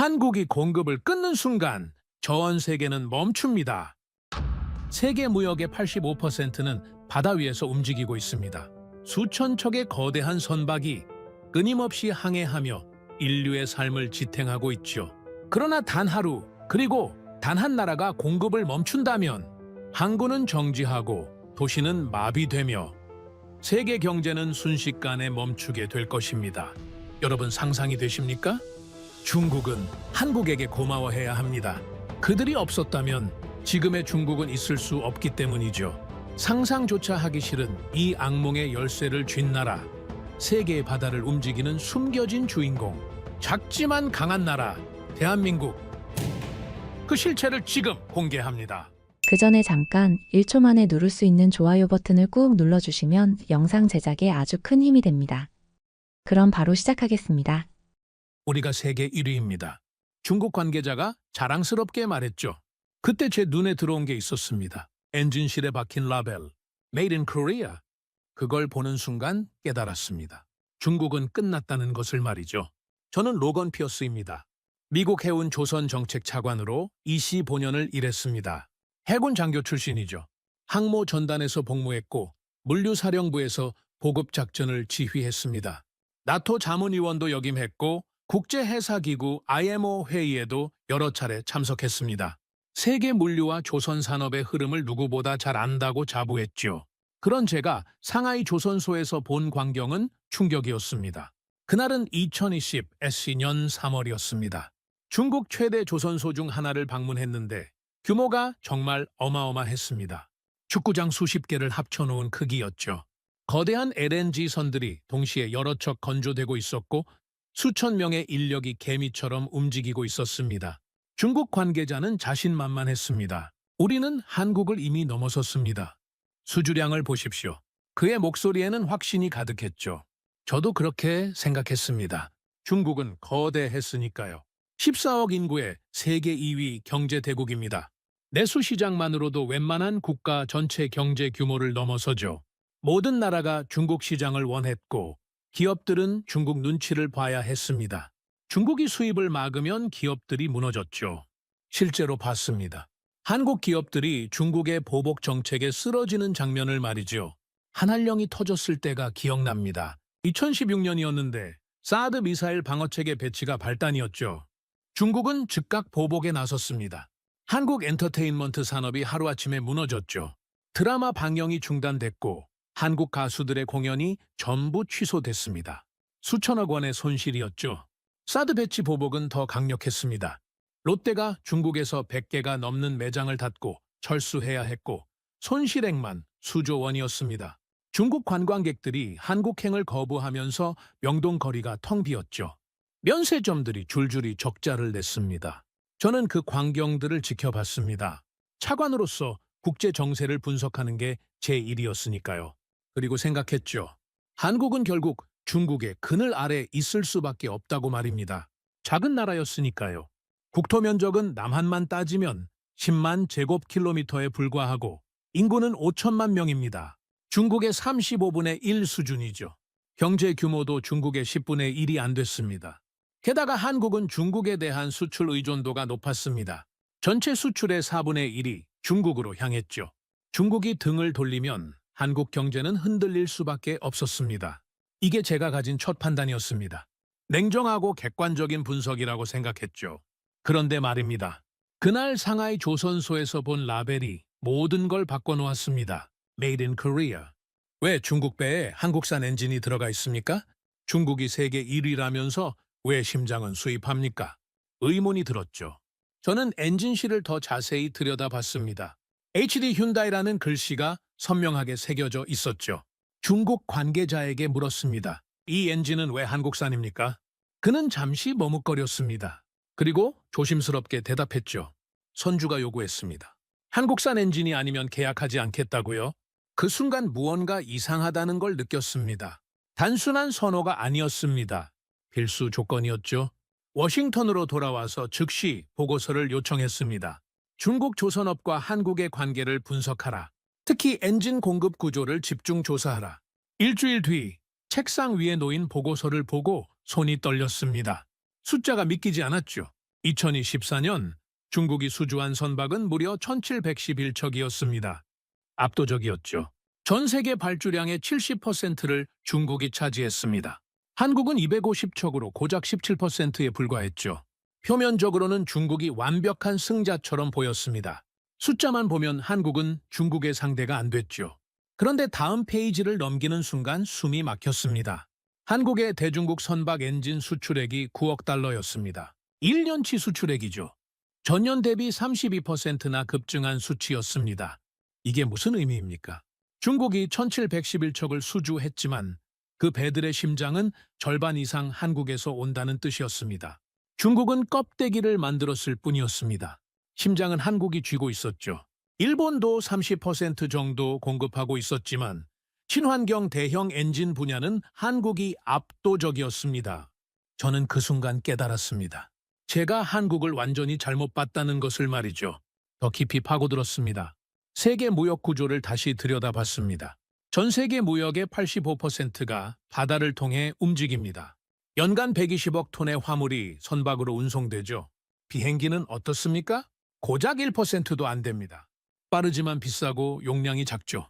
한국이 공급을 끊는 순간 전 세계는 멈춥니다. 세계 무역의 85%는 바다 위에서 움직이고 있습니다. 수천 척의 거대한 선박이 끊임없이 항해하며 인류의 삶을 지탱하고 있죠. 그러나 단 하루, 그리고 단 한 나라가 공급을 멈춘다면 항구는 정지하고 도시는 마비되며 세계 경제는 순식간에 멈추게 될 것입니다. 여러분 상상이 되십니까? 중국은 한국에게 고마워해야 합니다. 그들이 없었다면 지금의 중국은 있을 수 없기 때문이죠. 상상조차 하기 싫은 이 악몽의 열쇠를 쥔 나라, 세계의 바다를 움직이는 숨겨진 주인공, 작지만 강한 나라, 대한민국. 그 실체를 지금 공개합니다. 그 전에 잠깐 1초 만에 누를 수 있는 좋아요 버튼을 꾹 눌러주시면 영상 제작에 아주 큰 힘이 됩니다. 그럼 바로 시작하겠습니다. 우리가 세계 1위입니다. 중국 관계자가 자랑스럽게 말했죠. 그때 제 눈에 들어온 게 있었습니다. 엔진실에 박힌 라벨, Made in Korea. 그걸 보는 순간 깨달았습니다. 중국은 끝났다는 것을 말이죠. 저는 로건 피어스입니다. 미국 해운 조선 정책 차관으로 25년을 일했습니다. 해군 장교 출신이죠. 항모 전단에서 복무했고 물류사령부에서 보급작전을 지휘했습니다. 나토 자문위원도 역임했고 국제해사기구 IMO 회의에도 여러 차례 참석했습니다. 세계 물류와 조선 산업의 흐름을 누구보다 잘 안다고 자부했죠. 그런 제가 상하이 조선소에서 본 광경은 충격이었습니다. 그날은 2020 SC년 3월이었습니다. 중국 최대 조선소 중 하나를 방문했는데 규모가 정말 어마어마했습니다. 축구장 수십 개를 합쳐놓은 크기였죠. 거대한 LNG선들이 동시에 여러 척 건조되고 있었고 수천 명의 인력이 개미처럼 움직이고 있었습니다. 중국 관계자는 자신만만했습니다. 우리는 한국을 이미 넘어섰습니다. 수주량을 보십시오. 그의 목소리에는 확신이 가득했죠. 저도 그렇게 생각했습니다. 중국은 거대했으니까요. 14억 인구의 세계 2위 경제대국입니다. 내수 시장만으로도 웬만한 국가 전체 경제 규모를 넘어서죠. 모든 나라가 중국 시장을 원했고 기업들은 중국 눈치를 봐야 했습니다. 중국이 수입을 막으면 기업들이 무너졌죠. 실제로 봤습니다. 한국 기업들이 중국의 보복 정책에 쓰러지는 장면을 말이죠. 한한령이 터졌을 때가 기억납니다. 2016년이었는데 사드 미사일 방어체계 배치가 발단이었죠. 중국은 즉각 보복에 나섰습니다. 한국 엔터테인먼트 산업이 하루아침에 무너졌죠. 드라마 방영이 중단됐고 한국 가수들의 공연이 전부 취소됐습니다. 수천억 원의 손실이었죠. 사드 배치 보복은 더 강력했습니다. 롯데가 중국에서 100개가 넘는 매장을 닫고 철수해야 했고 손실액만 수조 원이었습니다. 중국 관광객들이 한국행을 거부하면서 명동거리가 텅 비었죠. 면세점들이 줄줄이 적자를 냈습니다. 저는 그 광경들을 지켜봤습니다. 차관으로서 국제 정세를 분석하는 게 제 일이었으니까요. 그리고 생각했죠. 한국은 결국 중국의 그늘 아래 있을 수밖에 없다고 말입니다. 작은 나라였으니까요. 국토 면적은 남한만 따지면 10만 제곱킬로미터에 불과하고 인구는 5천만 명입니다. 중국의 35분의 1 수준이죠. 경제 규모도 중국의 10분의 1이 안 됐습니다. 게다가 한국은 중국에 대한 수출 의존도가 높았습니다. 전체 수출의 4분의 1이 중국으로 향했죠. 중국이 등을 돌리면 한국 경제는 흔들릴 수밖에 없었습니다. 이게 제가 가진 첫 판단이었습니다. 냉정하고 객관적인 분석이라고 생각했죠. 그런데 말입니다. 그날 상하이 조선소에서 본 라벨이 모든 걸 바꿔놓았습니다. Made in Korea. 왜 중국 배에 한국산 엔진이 들어가 있습니까? 중국이 세계 1위라면서 왜 심장은 수입합니까? 의문이 들었죠. 저는 엔진실을 더 자세히 들여다봤습니다. HD 휴다이라는 글씨가 선명하게 새겨져 있었죠. 중국 관계자에게 물었습니다. 이 엔진은 왜 한국산입니까? 그는 잠시 머뭇거렸습니다. 그리고 조심스럽게 대답했죠. 선주가 요구했습니다. 한국산 엔진이 아니면 계약하지 않겠다고요? 그 순간 무언가 이상하다는 걸 느꼈습니다. 단순한 선호가 아니었습니다. 필수 조건이었죠. 워싱턴으로 돌아와서 즉시 보고서를 요청했습니다. 중국 조선업과 한국의 관계를 분석하라. 특히 엔진 공급 구조를 집중 조사하라. 일주일 뒤 책상 위에 놓인 보고서를 보고 손이 떨렸습니다. 숫자가 믿기지 않았죠. 2024년 중국이 수주한 선박은 무려 1711척이었습니다. 압도적이었죠. 전 세계 발주량의 70%를 중국이 차지했습니다. 한국은 250척으로 고작 17%에 불과했죠. 표면적으로는 중국이 완벽한 승자처럼 보였습니다. 숫자만 보면 한국은 중국의 상대가 안 됐죠. 그런데 다음 페이지를 넘기는 순간 숨이 막혔습니다. 한국의 대중국 선박 엔진 수출액이 9억 달러였습니다. 1년치 수출액이죠. 전년 대비 32%나 급증한 수치였습니다. 이게 무슨 의미입니까? 중국이 1711척을 수주했지만 그 배들의 심장은 절반 이상 한국에서 온다는 뜻이었습니다. 중국은 껍데기를 만들었을 뿐이었습니다. 심장은 한국이 쥐고 있었죠. 일본도 30% 정도 공급하고 있었지만 친환경 대형 엔진 분야는 한국이 압도적이었습니다. 저는 그 순간 깨달았습니다. 제가 한국을 완전히 잘못 봤다는 것을 말이죠. 더 깊이 파고들었습니다. 세계 무역 구조를 다시 들여다봤습니다. 전 세계 무역의 85%가 바다를 통해 움직입니다. 연간 120억 톤의 화물이 선박으로 운송되죠. 비행기는 어떻습니까? 고작 1%도 안 됩니다. 빠르지만 비싸고 용량이 작죠.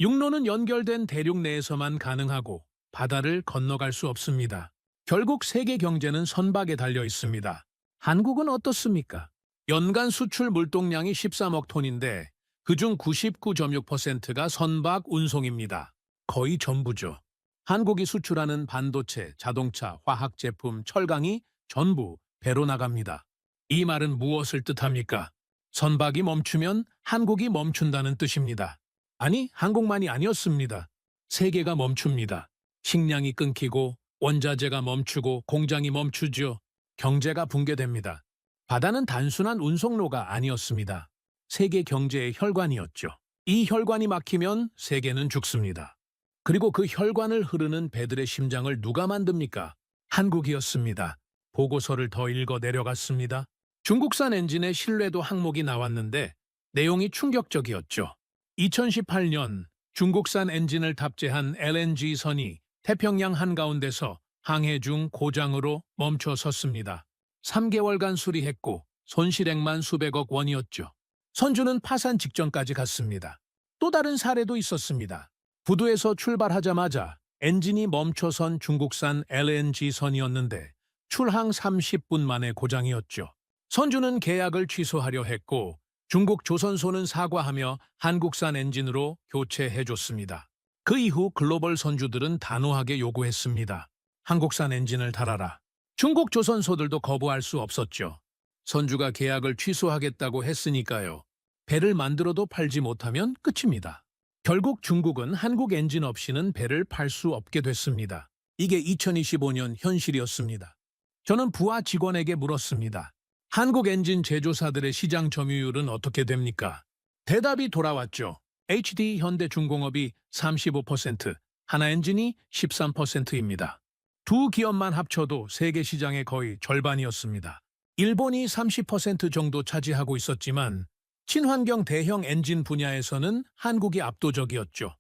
육로는 연결된 대륙 내에서만 가능하고 바다를 건너갈 수 없습니다. 결국 세계 경제는 선박에 달려 있습니다. 한국은 어떻습니까? 연간 수출 물동량이 13억 톤인데 그중 99.6%가 선박 운송입니다. 거의 전부죠. 한국이 수출하는 반도체, 자동차, 화학제품, 철강이 전부 배로 나갑니다. 이 말은 무엇을 뜻합니까? 선박이 멈추면 한국이 멈춘다는 뜻입니다. 아니, 한국만이 아니었습니다. 세계가 멈춥니다. 식량이 끊기고 원자재가 멈추고 공장이 멈추죠. 경제가 붕괴됩니다. 바다는 단순한 운송로가 아니었습니다. 세계 경제의 혈관이었죠. 이 혈관이 막히면 세계는 죽습니다. 그리고 그 혈관을 흐르는 배들의 심장을 누가 만듭니까? 한국이었습니다. 보고서를 더 읽어 내려갔습니다. 중국산 엔진의 신뢰도 항목이 나왔는데 내용이 충격적이었죠. 2018년 중국산 엔진을 탑재한 LNG선이 태평양 한가운데서 항해 중 고장으로 멈춰 섰습니다. 3개월간 수리했고 손실액만 수백억 원이었죠. 선주는 파산 직전까지 갔습니다. 또 다른 사례도 있었습니다. 부두에서 출발하자마자 엔진이 멈춰선 중국산 LNG선이었는데 출항 30분 만에 고장이었죠. 선주는 계약을 취소하려 했고 중국 조선소는 사과하며 한국산 엔진으로 교체해줬습니다. 그 이후 글로벌 선주들은 단호하게 요구했습니다. 한국산 엔진을 달아라. 중국 조선소들도 거부할 수 없었죠. 선주가 계약을 취소하겠다고 했으니까요. 배를 만들어도 팔지 못하면 끝입니다. 결국 중국은 한국 엔진 없이는 배를 팔 수 없게 됐습니다. 이게 2025년 현실이었습니다. 저는 부하 직원에게 물었습니다. 한국 엔진 제조사들의 시장 점유율은 어떻게 됩니까? 대답이 돌아왔죠. HD 현대중공업이 35%, 하나엔진이 13%입니다. 두 기업만 합쳐도 세계 시장의 거의 절반이었습니다. 일본이 30% 정도 차지하고 있었지만 친환경 대형 엔진 분야에서는 한국이 압도적이었죠.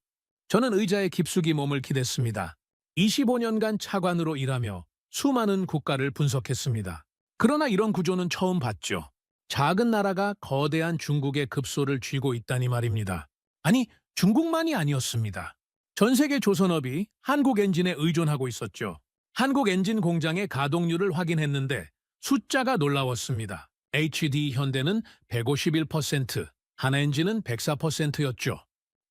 저는 의자에 깊숙이 몸을 기댔습니다. 25년간 차관으로 일하며 수많은 국가를 분석했습니다. 그러나 이런 구조는 처음 봤죠. 작은 나라가 거대한 중국의 급소를 쥐고 있다니 말입니다. 아니, 중국만이 아니었습니다. 전 세계 조선업이 한국 엔진에 의존하고 있었죠. 한국 엔진 공장의 가동률을 확인했는데 숫자가 놀라웠습니다. HD 현대는 151%, 하나엔진은 104%였죠.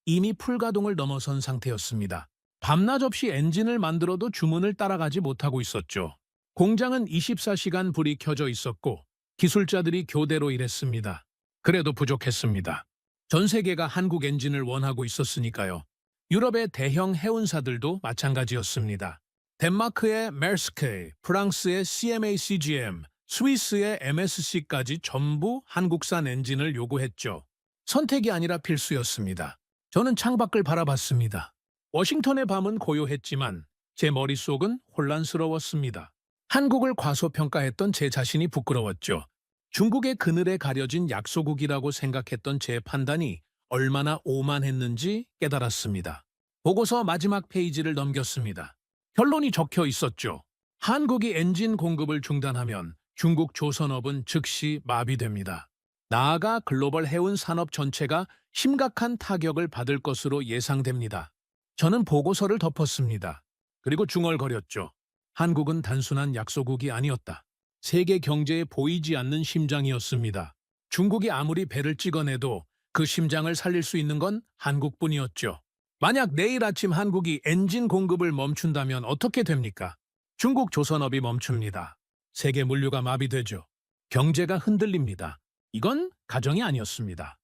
이미 풀가동을 넘어선 상태였습니다. 밤낮 없이 엔진을 만들어도 주문을 따라가지 못하고 있었죠. 공장은 24시간 불이 켜져 있었고 기술자들이 교대로 일했습니다. 그래도 부족했습니다. 전 세계가 한국 엔진을 원하고 있었으니까요. 유럽의 대형 해운사들도 마찬가지였습니다. 덴마크의 메르스크, 프랑스의 CMA CGM, 스위스의 MSC까지 전부 한국산 엔진을 요구했죠. 선택이 아니라 필수였습니다. 저는 창밖을 바라봤습니다. 워싱턴의 밤은 고요했지만 제 머릿속은 혼란스러웠습니다. 한국을 과소평가했던 제 자신이 부끄러웠죠. 중국의 그늘에 가려진 약소국이라고 생각했던 제 판단이 얼마나 오만했는지 깨달았습니다. 보고서 마지막 페이지를 넘겼습니다. 결론이 적혀 있었죠. 한국이 엔진 공급을 중단하면 중국 조선업은 즉시 마비됩니다. 나아가 글로벌 해운 산업 전체가 심각한 타격을 받을 것으로 예상됩니다. 저는 보고서를 덮었습니다. 그리고 중얼거렸죠. 한국은 단순한 약소국이 아니었다. 세계 경제에 보이지 않는 심장이었습니다. 중국이 아무리 배를 찍어내도 그 심장을 살릴 수 있는 건 한국뿐이었죠. 만약 내일 아침 한국이 엔진 공급을 멈춘다면 어떻게 됩니까? 중국 조선업이 멈춥니다. 세계 물류가 마비되죠. 경제가 흔들립니다. 이건 가정이 아니었습니다.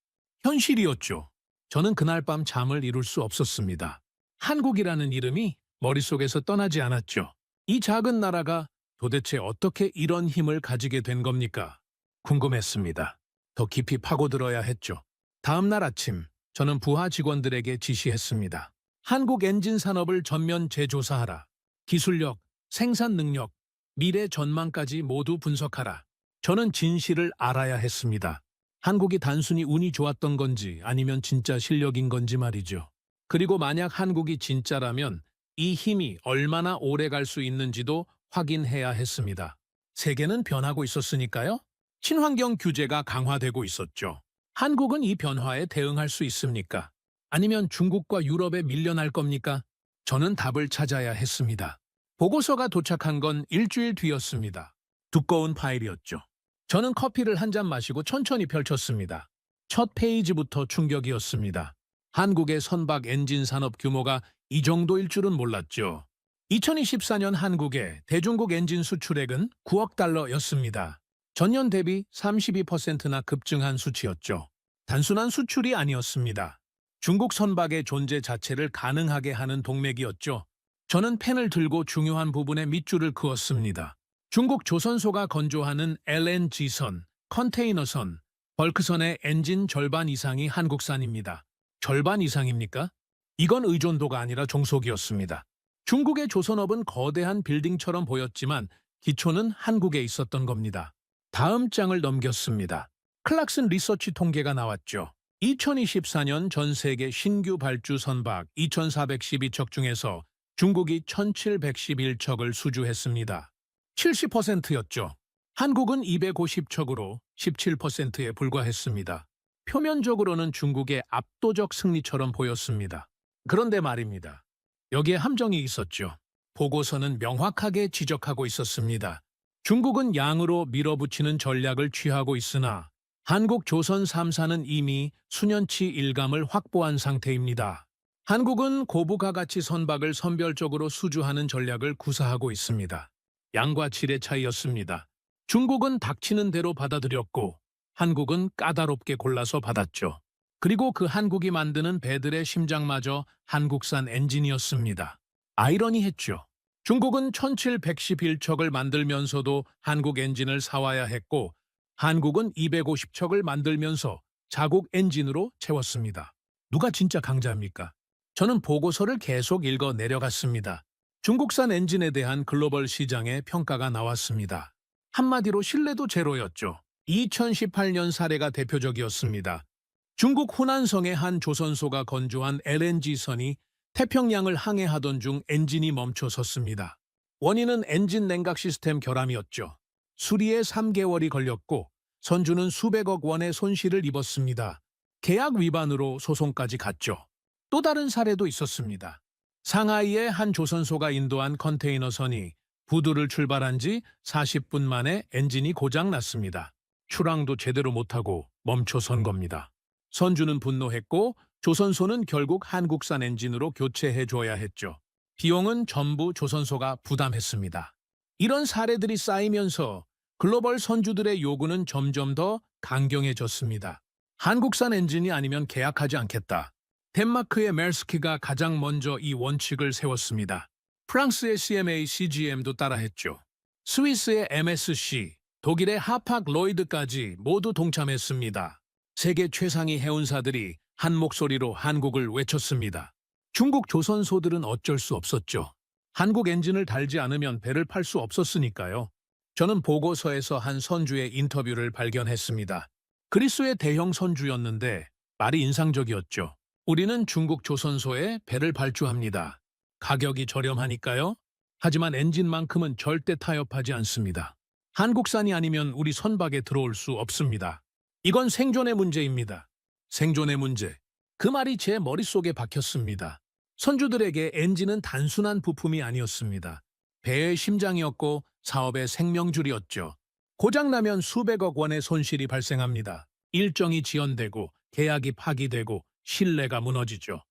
현실이었죠. 저는 그날 밤 잠을 이룰 수 없었습니다. 한국이라는 이름이 머릿속에서 떠나지 않았죠. 이 작은 나라가 도대체 어떻게 이런 힘을 가지게 된 겁니까? 궁금했습니다. 더 깊이 파고들어야 했죠. 다음 날 아침, 저는 부하 직원들에게 지시했습니다. 한국 엔진 산업을 전면 재조사하라. 기술력, 생산 능력, 미래 전망까지 모두 분석하라. 저는 진실을 알아야 했습니다. 한국이 단순히 운이 좋았던 건지 아니면 진짜 실력인 건지 말이죠. 그리고 만약 한국이 진짜라면 이 힘이 얼마나 오래 갈 수 있는지도 확인해야 했습니다. 세계는 변하고 있었으니까요. 친환경 규제가 강화되고 있었죠. 한국은 이 변화에 대응할 수 있습니까? 아니면 중국과 유럽에 밀려날 겁니까? 저는 답을 찾아야 했습니다. 보고서가 도착한 건 일주일 뒤였습니다. 두꺼운 파일이었죠. 저는 커피를 한 잔 마시고 천천히 펼쳤습니다. 첫 페이지부터 충격이었습니다. 한국의 선박 엔진 산업 규모가 이 정도일 줄은 몰랐죠. 2024년 한국의 대중국 엔진 수출액은 9억 달러였습니다. 전년 대비 32%나 급증한 수치였죠. 단순한 수출이 아니었습니다. 중국 선박의 존재 자체를 가능하게 하는 동맥이었죠. 저는 펜을 들고 중요한 부분에 밑줄을 그었습니다. 중국 조선소가 건조하는 LNG선, 컨테이너선, 벌크선의 엔진 절반 이상이 한국산입니다. 절반 이상입니까? 이건 의존도가 아니라 종속이었습니다. 중국의 조선업은 거대한 빌딩처럼 보였지만 기초는 한국에 있었던 겁니다. 다음 장을 넘겼습니다. 클락슨 리서치 통계가 나왔죠. 2024년 전 세계 신규 발주 선박 2,412척 중에서 중국이 1,711척을 수주했습니다. 70%였죠. 한국은 250척으로 17%에 불과했습니다. 표면적으로는 중국의 압도적 승리처럼 보였습니다. 그런데 말입니다. 여기에 함정이 있었죠. 보고서는 명확하게 지적하고 있었습니다. 중국은 양으로 밀어붙이는 전략을 취하고 있으나 한국 조선 3사는 이미 수년치 일감을 확보한 상태입니다. 한국은 고부가 가치 선박을 선별적으로 수주하는 전략을 구사하고 있습니다. 양과 질의 차이였습니다. 중국은 닥치는 대로 받아들였고 한국은 까다롭게 골라서 받았죠. 그리고 그 한국이 만드는 배들의 심장마저 한국산 엔진이었습니다. 아이러니했죠. 중국은 1,711척을 만들면서도 한국 엔진을 사와야 했고 한국은 250척을 만들면서 자국 엔진으로 채웠습니다. 누가 진짜 강자입니까? 저는 보고서를 계속 읽어 내려갔습니다. 중국산 엔진에 대한 글로벌 시장의 평가가 나왔습니다. 한마디로 신뢰도 제로였죠. 2018년 사례가 대표적이었습니다. 중국 후난성의 한 조선소가 건조한 LNG선이 태평양을 항해하던 중 엔진이 멈춰 섰습니다. 원인은 엔진 냉각 시스템 결함이었죠. 수리에 3개월이 걸렸고 선주는 수백억 원의 손실을 입었습니다. 계약 위반으로 소송까지 갔죠. 또 다른 사례도 있었습니다. 상하이의 한 조선소가 인도한 컨테이너선이 부두를 출발한 지 40분 만에 엔진이 고장났습니다. 출항도 제대로 못하고 멈춰선 겁니다. 선주는 분노했고 조선소는 결국 한국산 엔진으로 교체해줘야 했죠. 비용은 전부 조선소가 부담했습니다. 이런 사례들이 쌓이면서 글로벌 선주들의 요구는 점점 더 강경해졌습니다. 한국산 엔진이 아니면 계약하지 않겠다. 덴마크의 메르스키가 가장 먼저 이 원칙을 세웠습니다. 프랑스의 CMA CGM도 따라했죠. 스위스의 MSC, 독일의 하팍 로이드까지 모두 동참했습니다. 세계 최상위 해운사들이 한 목소리로 한국을 외쳤습니다. 중국 조선소들은 어쩔 수 없었죠. 한국 엔진을 달지 않으면 배를 팔 수 없었으니까요. 저는 보고서에서 한 선주의 인터뷰를 발견했습니다. 그리스의 대형 선주였는데 말이 인상적이었죠. 우리는 중국 조선소에 배를 발주합니다. 가격이 저렴하니까요. 하지만 엔진만큼은 절대 타협하지 않습니다. 한국산이 아니면 우리 선박에 들어올 수 없습니다. 이건 생존의 문제입니다. 생존의 문제. 그 말이 제 머릿속에 박혔습니다. 선주들에게 엔진은 단순한 부품이 아니었습니다. 배의 심장이었고 사업의 생명줄이었죠. 고장나면 수백억 원의 손실이 발생합니다. 일정이 지연되고 계약이 파기되고 신뢰가 무너지죠.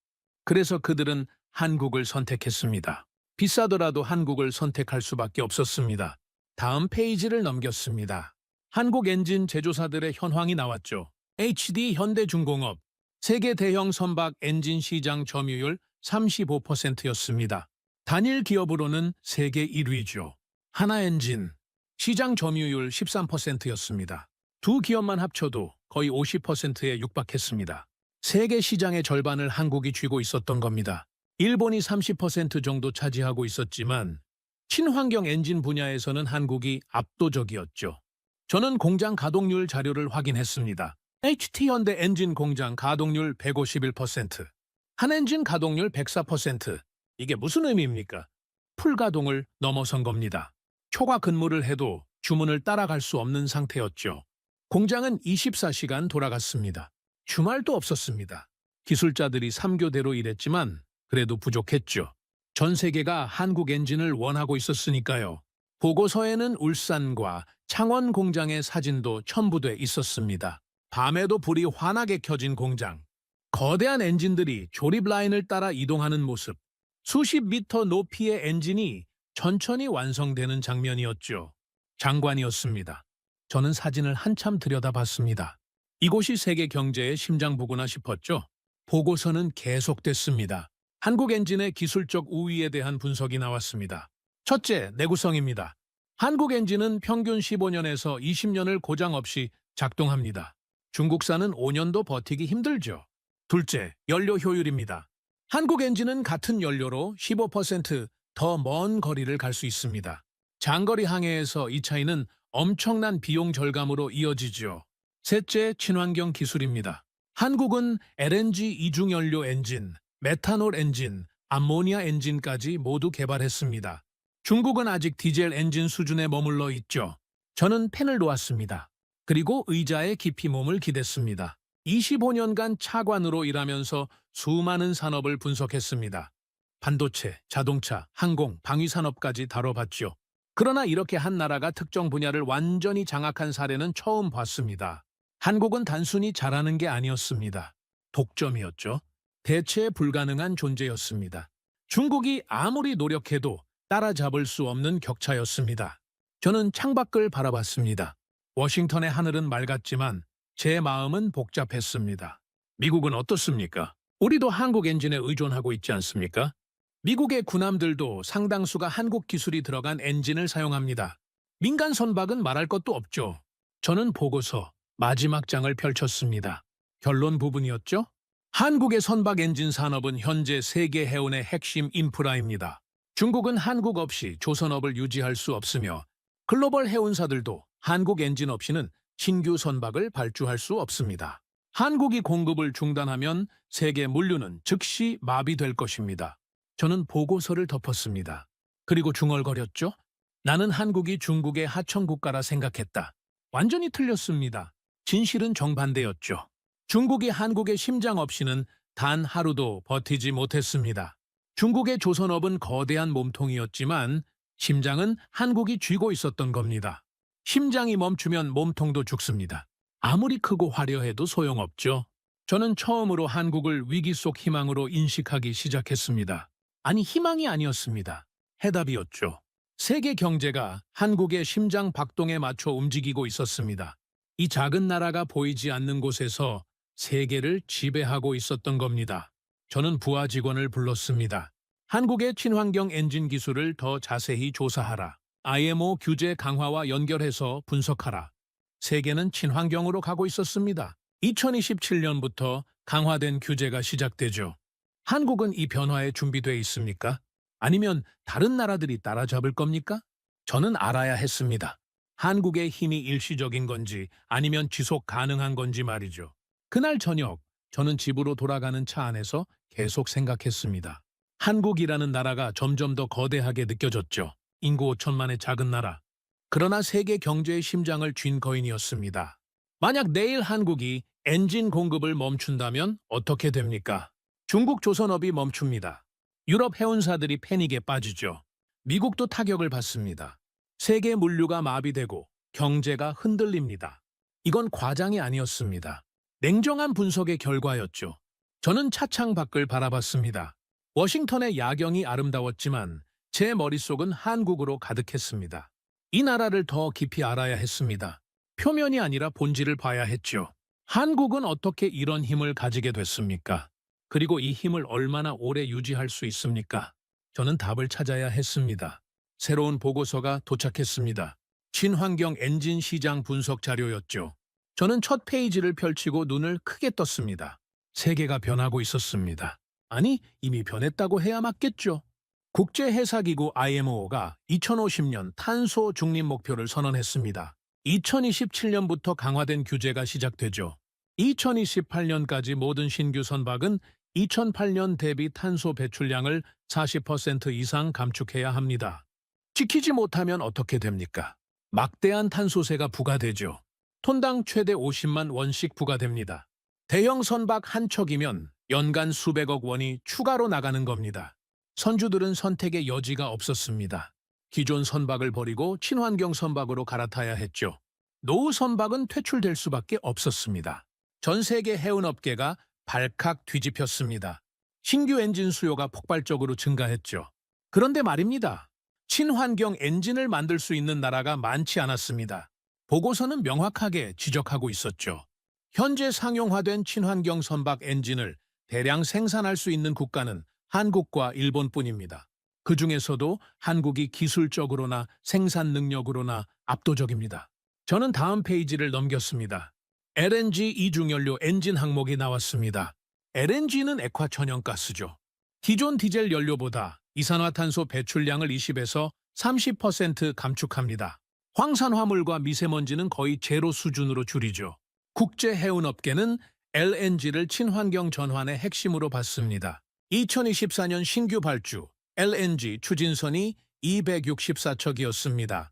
그래서 그들은 한국을 선택했습니다. 비싸더라도 한국을 선택할 수밖에 없었습니다. 다음 페이지를 넘겼습니다. 한국 엔진 제조사들의 현황이 나왔죠. HD 현대중공업, 세계 대형 선박 엔진 시장 점유율 35%였습니다. 단일 기업으로는 세계 1위죠. 하나엔진, 시장 점유율 13%였습니다. 두 기업만 합쳐도 거의 50%에 육박했습니다. 세계 시장의 절반을 한국이 쥐고 있었던 겁니다. 일본이 30% 정도 차지하고 있었지만 친환경 엔진 분야에서는 한국이 압도적이었죠. 저는 공장 가동률 자료를 확인했습니다. HT 현대 엔진 공장 가동률 151%, 한엔진 가동률 104%. 이게 무슨 의미입니까? 풀가동을 넘어선 겁니다. 초과 근무를 해도 주문을 따라갈 수 없는 상태였죠. 공장은 24시간 돌아갔습니다. 주말도 없었습니다. 기술자들이 3교대로 일했지만 그래도 부족했죠. 전 세계가 한국 엔진을 원하고 있었으니까요. 보고서에는 울산과 창원 공장의 사진도 첨부돼 있었습니다. 밤에도 불이 환하게 켜진 공장. 거대한 엔진들이 조립 라인을 따라 이동하는 모습. 수십 미터 높이의 엔진이 천천히 완성되는 장면이었죠. 장관이었습니다. 저는 사진을 한참 들여다봤습니다. 이곳이 세계 경제의 심장부구나 싶었죠. 보고서는 계속됐습니다. 한국 엔진의 기술적 우위에 대한 분석이 나왔습니다. 첫째, 내구성입니다. 한국 엔진은 평균 15년에서 20년을 고장 없이 작동합니다. 중국산은 5년도 버티기 힘들죠. 둘째, 연료 효율입니다. 한국 엔진은 같은 연료로 15%더 먼 거리를 갈 수 있습니다. 장거리 항해에서 이 차이는 엄청난 비용 절감으로 이어지죠. 셋째, 친환경 기술입니다. 한국은 LNG 이중연료 엔진, 메탄올 엔진, 암모니아 엔진까지 모두 개발했습니다. 중국은 아직 디젤 엔진 수준에 머물러 있죠. 저는 펜을 놓았습니다. 그리고 의자에 깊이 몸을 기댔습니다. 25년간 차관으로 일하면서 수많은 산업을 분석했습니다. 반도체, 자동차, 항공, 방위산업까지 다뤄봤죠. 그러나 이렇게 한 나라가 특정 분야를 완전히 장악한 사례는 처음 봤습니다. 한국은 단순히 잘하는 게 아니었습니다. 독점이었죠. 대체 불가능한 존재였습니다. 중국이 아무리 노력해도 따라잡을 수 없는 격차였습니다. 저는 창밖을 바라봤습니다. 워싱턴의 하늘은 맑았지만 제 마음은 복잡했습니다. 미국은 어떻습니까? 우리도 한국 엔진에 의존하고 있지 않습니까? 미국의 군함들도 상당수가 한국 기술이 들어간 엔진을 사용합니다. 민간 선박은 말할 것도 없죠. 저는 보고서 마지막 장을 펼쳤습니다. 결론 부분이었죠? 한국의 선박 엔진 산업은 현재 세계 해운의 핵심 인프라입니다. 중국은 한국 없이 조선업을 유지할 수 없으며 글로벌 해운사들도 한국 엔진 없이는 신규 선박을 발주할 수 없습니다. 한국이 공급을 중단하면 세계 물류는 즉시 마비될 것입니다. 저는 보고서를 덮었습니다. 그리고 중얼거렸죠? 나는 한국이 중국의 하청국가라 생각했다. 완전히 틀렸습니다. 진실은 정반대였죠. 중국이 한국의 심장 없이는 단 하루도 버티지 못했습니다. 중국의 조선업은 거대한 몸통이었지만 심장은 한국이 쥐고 있었던 겁니다. 심장이 멈추면 몸통도 죽습니다. 아무리 크고 화려해도 소용없죠. 저는 처음으로 한국을 위기 속 희망으로 인식하기 시작했습니다. 아니, 희망이 아니었습니다. 해답이었죠. 세계 경제가 한국의 심장 박동에 맞춰 움직이고 있었습니다. 이 작은 나라가 보이지 않는 곳에서 세계를 지배하고 있었던 겁니다. 저는 부하 직원을 불렀습니다. 한국의 친환경 엔진 기술을 더 자세히 조사하라. IMO 규제 강화와 연결해서 분석하라. 세계는 친환경으로 가고 있었습니다. 2027년부터 강화된 규제가 시작되죠. 한국은 이 변화에 준비돼 있습니까? 아니면 다른 나라들이 따라잡을 겁니까? 저는 알아야 했습니다. 한국의 힘이 일시적인 건지 아니면 지속 가능한 건지 말이죠. 그날 저녁, 저는 집으로 돌아가는 차 안에서 계속 생각했습니다. 한국이라는 나라가 점점 더 거대하게 느껴졌죠. 인구 5천만의 작은 나라. 그러나 세계 경제의 심장을 쥔 거인이었습니다. 만약 내일 한국이 엔진 공급을 멈춘다면 어떻게 됩니까? 중국 조선업이 멈춥니다. 유럽 해운사들이 패닉에 빠지죠. 미국도 타격을 받습니다. 세계 물류가 마비되고 경제가 흔들립니다. 이건 과장이 아니었습니다. 냉정한 분석의 결과였죠. 저는 차창 밖을 바라봤습니다. 워싱턴의 야경이 아름다웠지만 제 머릿속은 한국으로 가득했습니다. 이 나라를 더 깊이 알아야 했습니다. 표면이 아니라 본질을 봐야 했죠. 한국은 어떻게 이런 힘을 가지게 됐습니까? 그리고 이 힘을 얼마나 오래 유지할 수 있습니까? 저는 답을 찾아야 했습니다. 새로운 보고서가 도착했습니다. 친환경 엔진 시장 분석 자료였죠. 저는 첫 페이지를 펼치고 눈을 크게 떴습니다. 세계가 변하고 있었습니다. 아니, 이미 변했다고 해야 맞겠죠. 국제회사기구 IMO가 2050년 탄소 중립 목표를 선언했습니다. 2027년부터 강화된 규제가 시작되죠. 2028년까지 모든 신규 선박은 2008년 대비 탄소 배출량을 40% 이상 감축해야 합니다. 지키지 못하면 어떻게 됩니까? 막대한 탄소세가 부과되죠. 톤당 최대 50만 원씩 부과됩니다. 대형 선박 한 척이면 연간 수백억 원이 추가로 나가는 겁니다. 선주들은 선택의 여지가 없었습니다. 기존 선박을 버리고 친환경 선박으로 갈아타야 했죠. 노후 선박은 퇴출될 수밖에 없었습니다. 전 세계 해운업계가 발칵 뒤집혔습니다. 신규 엔진 수요가 폭발적으로 증가했죠. 그런데 말입니다. 친환경 엔진을 만들 수 있는 나라가 많지 않았습니다. 보고서는 명확하게 지적하고 있었죠. 현재 상용화된 친환경 선박 엔진을 대량 생산할 수 있는 국가는 한국과 일본뿐입니다. 그 중에서도 한국이 기술적으로나 생산 능력으로나 압도적입니다. 저는 다음 페이지를 넘겼습니다. LNG 이중연료 엔진 항목이 나왔습니다. LNG는 액화천연가스죠. 기존 디젤 연료보다 이산화탄소 배출량을 20에서 30% 감축합니다. 황산화물과 미세먼지는 거의 제로 수준으로 줄이죠. 국제 해운업계는 LNG를 친환경 전환의 핵심으로 봤습니다. 2024년 신규 발주 LNG 추진선이 264척이었습니다.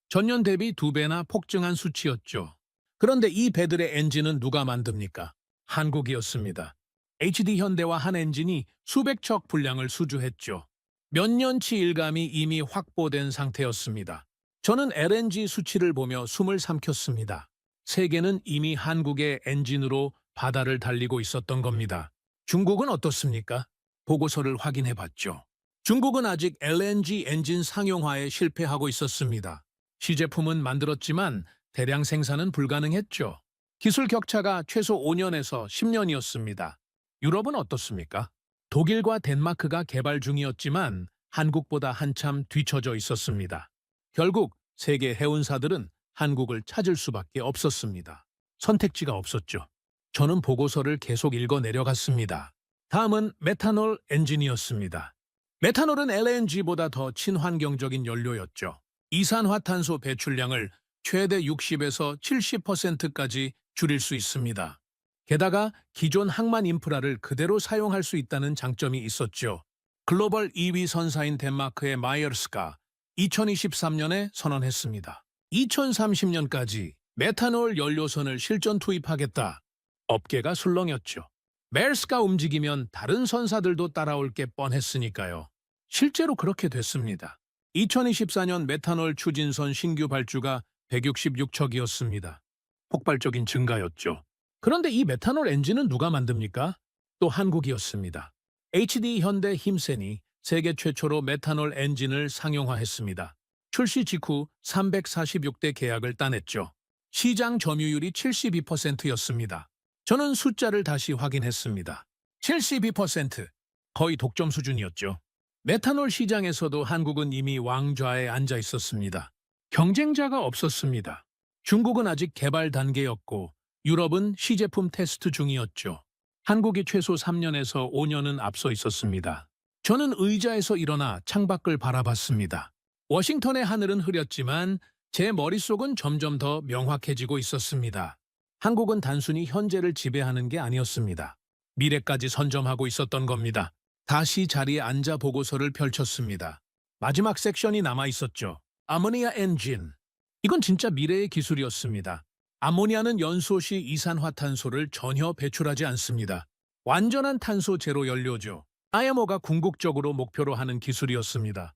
전년 대비 2배나 폭증한 수치였죠. 그런데 이 배들의 엔진은 누가 만듭니까? 한국이었습니다. HD현대와 한엔진이 수백 척 분량을 수주했죠. 몇 년치 일감이 이미 확보된 상태였습니다. 저는 LNG 수치를 보며 숨을 삼켰습니다. 세계는 이미 한국의 엔진으로 바다를 달리고 있었던 겁니다. 중국은 어떻습니까? 보고서를 확인해봤죠. 중국은 아직 LNG 엔진 상용화에 실패하고 있었습니다. 시제품은 만들었지만 대량 생산은 불가능했죠. 기술 격차가 최소 5년에서 10년이었습니다. 유럽은 어떻습니까? 독일과 덴마크가 개발 중이었지만 한국보다 한참 뒤처져 있었습니다. 결국 세계 해운사들은 한국을 찾을 수밖에 없었습니다. 선택지가 없었죠. 저는 보고서를 계속 읽어 내려갔습니다. 다음은 메탄올 엔진이었습니다. 메탄올은 LNG보다 더 친환경적인 연료였죠. 이산화탄소 배출량을 최대 60에서 70%까지 줄일 수 있습니다. 게다가 기존 항만 인프라를 그대로 사용할 수 있다는 장점이 있었죠. 글로벌 2위 선사인 덴마크의 마이어스가 2023년에 선언했습니다. 2030년까지 메탄올 연료선을 실전 투입하겠다. 업계가 술렁였죠. 메르스가 움직이면 다른 선사들도 따라올 게 뻔했으니까요. 실제로 그렇게 됐습니다. 2024년 메탄올 추진선 신규 발주가 166척이었습니다. 폭발적인 증가였죠. 그런데 이 메탄올 엔진은 누가 만듭니까? 또 한국이었습니다. HD 현대 힘센이 세계 최초로 메탄올 엔진을 상용화했습니다. 출시 직후 346대 계약을 따냈죠. 시장 점유율이 72%였습니다. 저는 숫자를 다시 확인했습니다. 72%, 거의 독점 수준이었죠. 메탄올 시장에서도 한국은 이미 왕좌에 앉아 있었습니다. 경쟁자가 없었습니다. 중국은 아직 개발 단계였고 유럽은 시제품 테스트 중이었죠. 한국이 최소 3년에서 5년은 앞서 있었습니다. 저는 의자에서 일어나 창밖을 바라봤습니다. 워싱턴의 하늘은 흐렸지만 제 머릿속은 점점 더 명확해지고 있었습니다. 한국은 단순히 현재를 지배하는 게 아니었습니다. 미래까지 선점하고 있었던 겁니다. 다시 자리에 앉아 보고서를 펼쳤습니다. 마지막 섹션이 남아 있었죠. 아모니아 엔진. 이건 진짜 미래의 기술이었습니다. 암모니아는 연소 시 이산화탄소를 전혀 배출하지 않습니다. 완전한 탄소 제로 연료죠. IMO가 궁극적으로 목표로 하는 기술이었습니다.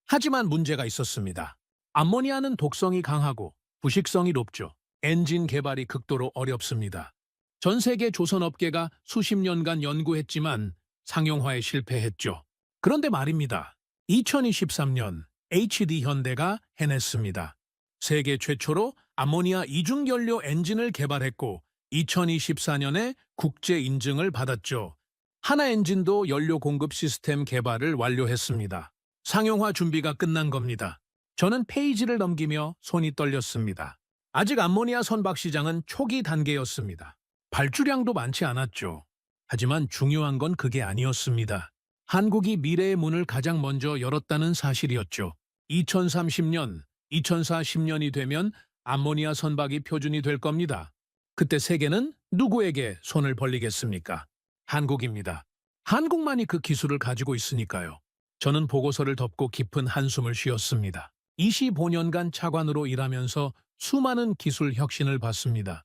하지만 문제가 있었습니다. 암모니아는 독성이 강하고 부식성이 높죠. 엔진 개발이 극도로 어렵습니다. 전 세계 조선업계가 수십 년간 연구했지만 상용화에 실패했죠. 그런데 말입니다. 2023년 HD 현대가 해냈습니다. 세계 최초로 암모니아 이중연료 엔진을 개발했고 2024년에 국제 인증을 받았죠. 하나 엔진도 연료 공급 시스템 개발을 완료했습니다. 상용화 준비가 끝난 겁니다. 저는 페이지를 넘기며 손이 떨렸습니다. 아직 암모니아 선박 시장은 초기 단계였습니다. 발주량도 많지 않았죠. 하지만 중요한 건 그게 아니었습니다. 한국이 미래의 문을 가장 먼저 열었다는 사실이었죠. 2030년, 2040년이 되면 암모니아 선박이 표준이 될 겁니다. 그때 세계는 누구에게 손을 벌리겠습니까? 한국입니다. 한국만이 그 기술을 가지고 있으니까요. 저는 보고서를 덮고 깊은 한숨을 쉬었습니다. 25년간 차관으로 일하면서 수많은 기술 혁신을 봤습니다.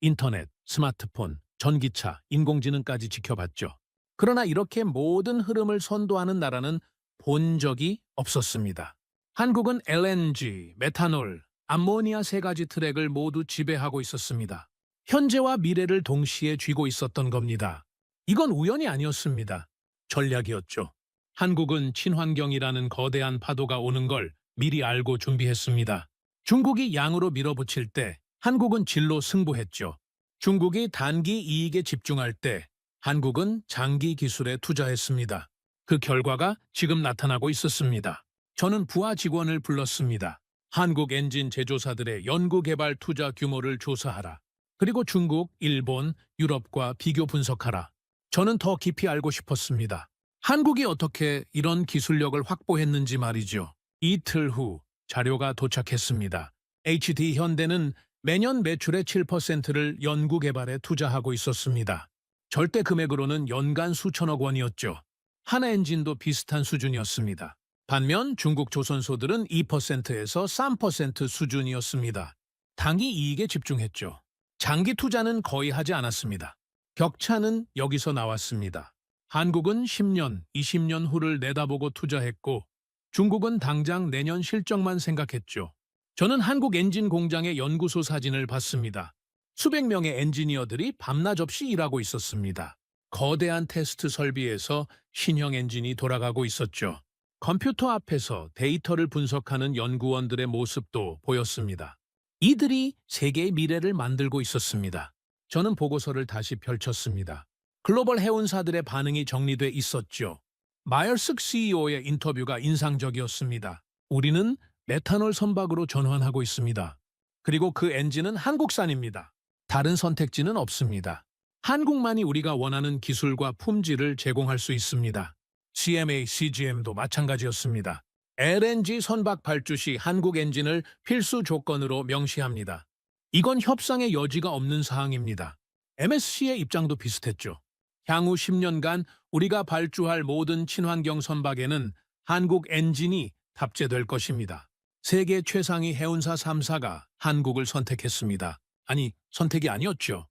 인터넷, 스마트폰, 전기차, 인공지능까지 지켜봤죠. 그러나 이렇게 모든 흐름을 선도하는 나라는 본 적이 없었습니다. 한국은 LNG, 메탄올, 암모니아 세 가지 트랙을 모두 지배하고 있었습니다. 현재와 미래를 동시에 쥐고 있었던 겁니다. 이건 우연이 아니었습니다. 전략이었죠. 한국은 친환경이라는 거대한 파도가 오는 걸 미리 알고 준비했습니다. 중국이 양으로 밀어붙일 때 한국은 질로 승부했죠. 중국이 단기 이익에 집중할 때 한국은 장기 기술에 투자했습니다. 그 결과가 지금 나타나고 있었습니다. 저는 부하 직원을 불렀습니다. 한국 엔진 제조사들의 연구개발 투자 규모를 조사하라. 그리고 중국, 일본, 유럽과 비교 분석하라. 저는 더 깊이 알고 싶었습니다. 한국이 어떻게 이런 기술력을 확보했는지 말이죠. 이틀 후 자료가 도착했습니다. HD 현대는 매년 매출의 7%를 연구개발에 투자하고 있었습니다. 절대 금액으로는 연간 수천억 원이었죠. 하나 엔진도 비슷한 수준이었습니다. 반면 중국 조선소들은 2%에서 3% 수준이었습니다. 단기 이익에 집중했죠. 장기 투자는 거의 하지 않았습니다. 격차는 여기서 나왔습니다. 한국은 10년, 20년 후를 내다보고 투자했고 중국은 당장 내년 실적만 생각했죠. 저는 한국 엔진 공장의 연구소 사진을 봤습니다. 수백 명의 엔지니어들이 밤낮 없이 일하고 있었습니다. 거대한 테스트 설비에서 신형 엔진이 돌아가고 있었죠. 컴퓨터 앞에서 데이터를 분석하는 연구원들의 모습도 보였습니다. 이들이 세계의 미래를 만들고 있었습니다. 저는 보고서를 다시 펼쳤습니다. 글로벌 해운사들의 반응이 정리돼 있었죠. 마열스 CEO의 인터뷰가 인상적이었습니다. 우리는 메탄올 선박으로 전환하고 있습니다. 그리고 그 엔진은 한국산입니다. 다른 선택지는 없습니다. 한국만이 우리가 원하는 기술과 품질을 제공할 수 있습니다. CMA, CGM도 마찬가지였습니다. LNG 선박 발주 시 한국 엔진을 필수 조건으로 명시합니다. 이건 협상의 여지가 없는 사항입니다. MSC의 입장도 비슷했죠. 향후 10년간 우리가 발주할 모든 친환경 선박에는 한국 엔진이 탑재될 것입니다. 세계 최상위 해운사 3사가 한국을 선택했습니다. 아니, 선택이 아니었죠.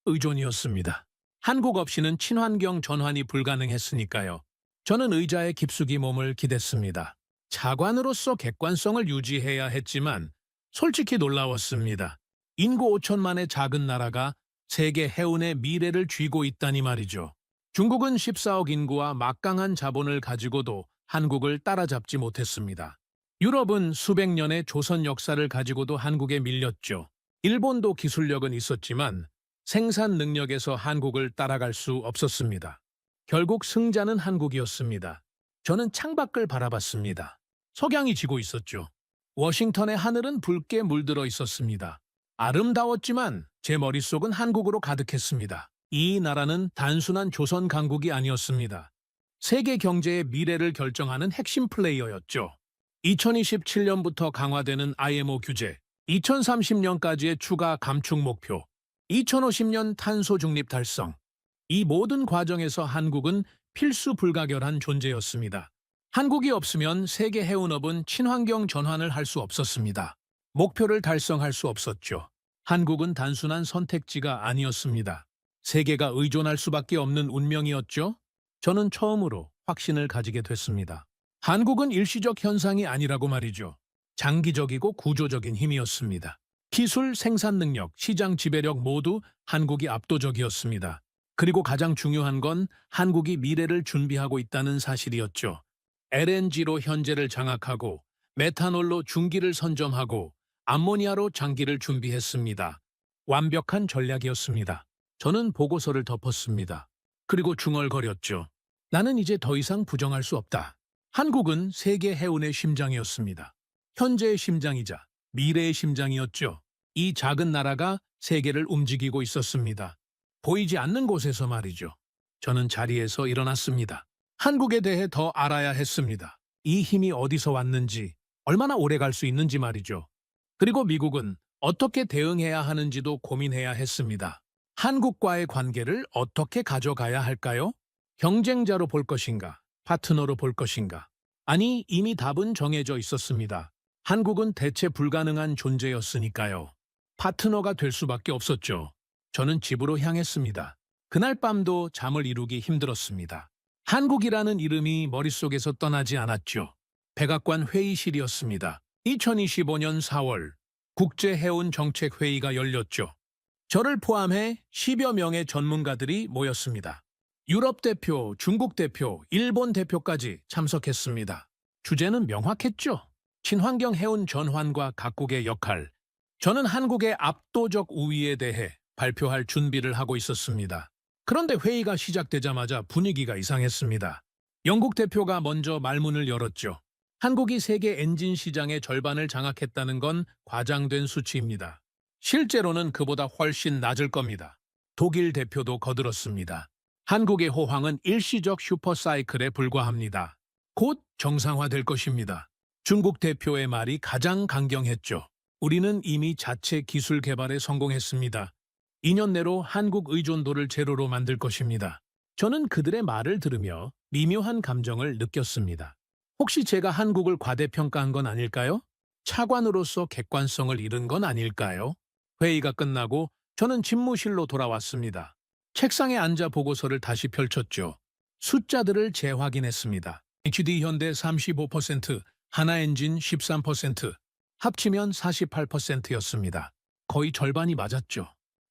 의존이었습니다. 한국 없이는 친환경 전환이 불가능했으니까요. 저는 의자에 깊숙이 몸을 기댔습니다. 차관으로서 객관성을 유지해야 했지만 솔직히 놀라웠습니다. 인구 5천만의 작은 나라가 세계 해운의 미래를 쥐고 있다니 말이죠. 중국은 14억 인구와 막강한 자본을 가지고도 한국을 따라잡지 못했습니다. 유럽은 수백 년의 조선 역사를 가지고도 한국에 밀렸죠. 일본도 기술력은 있었지만 생산 능력에서 한국을 따라갈 수 없었습니다. 결국 승자는 한국이었습니다. 저는 창밖을 바라봤습니다. 석양이 지고 있었죠. 워싱턴의 하늘은 붉게 물들어 있었습니다. 아름다웠지만 제 머릿속은 한국으로 가득했습니다. 이 나라는 단순한 조선 강국이 아니었습니다. 세계 경제의 미래를 결정하는 핵심 플레이어였죠. 2027년부터 강화되는 IMO 규제, 2030년까지의 추가 감축 목표, 2050년 탄소 중립 달성. 이 모든 과정에서 한국은 필수 불가결한 존재였습니다. 한국이 없으면 세계 해운업은 친환경 전환을 할 수 없었습니다. 목표를 달성할 수 없었죠. 한국은 단순한 선택지가 아니었습니다. 세계가 의존할 수밖에 없는 운명이었죠. 저는 처음으로 확신을 가지게 됐습니다. 한국은 일시적 현상이 아니라고 말이죠. 장기적이고 구조적인 힘이었습니다. 기술, 생산 능력, 시장 지배력 모두 한국이 압도적이었습니다. 그리고 가장 중요한 건 한국이 미래를 준비하고 있다는 사실이었죠. LNG로 현재를 장악하고 메탄올로 중기를 선점하고 암모니아로 장기를 준비했습니다. 완벽한 전략이었습니다. 저는 보고서를 덮었습니다. 그리고 중얼거렸죠. 나는 이제 더 이상 부정할 수 없다. 한국은 세계 해운의 심장이었습니다. 현재의 심장이자 미래의 심장이었죠. 이 작은 나라가 세계를 움직이고 있었습니다. 보이지 않는 곳에서 말이죠. 저는 자리에서 일어났습니다. 한국에 대해 더 알아야 했습니다. 이 힘이 어디서 왔는지, 얼마나 오래 갈 수 있는지 말이죠. 그리고 미국은 어떻게 대응해야 하는지도 고민해야 했습니다. 한국과의 관계를 어떻게 가져가야 할까요? 경쟁자로 볼 것인가? 파트너로 볼 것인가? 아니, 이미 답은 정해져 있었습니다. 한국은 대체 불가능한 존재였으니까요. 파트너가 될 수밖에 없었죠. 저는 집으로 향했습니다. 그날 밤도 잠을 이루기 힘들었습니다. 한국이라는 이름이 머릿속에서 떠나지 않았죠. 백악관 회의실이었습니다. 2025년 4월 국제해운정책회의가 열렸죠. 저를 포함해 10여 명의 전문가들이 모였습니다. 유럽 대표, 중국 대표, 일본 대표까지 참석했습니다. 주제는 명확했죠. 친환경 해운 전환과 각국의 역할. 저는 한국의 압도적 우위에 대해 발표할 준비를 하고 있었습니다. 그런데 회의가 시작되자마자 분위기가 이상했습니다. 영국 대표가 먼저 말문을 열었죠. 한국이 세계 엔진 시장의 절반을 장악했다는 건 과장된 수치입니다. 실제로는 그보다 훨씬 낮을 겁니다. 독일 대표도 거들었습니다. 한국의 호황은 일시적 슈퍼사이클에 불과합니다. 곧 정상화될 것입니다. 중국 대표의 말이 가장 강경했죠. 우리는 이미 자체 기술 개발에 성공했습니다. 2년 내로 한국 의존도를 제로로 만들 것입니다. 저는 그들의 말을 들으며 미묘한 감정을 느꼈습니다. 혹시 제가 한국을 과대평가한 건 아닐까요? 차관으로서 객관성을 잃은 건 아닐까요? 회의가 끝나고 저는 집무실로 돌아왔습니다. 책상에 앉아 보고서를 다시 펼쳤죠. 숫자들을 재확인했습니다. HD 현대 35%, 하나엔진 13%, 합치면 48%였습니다. 거의 절반이 맞았죠.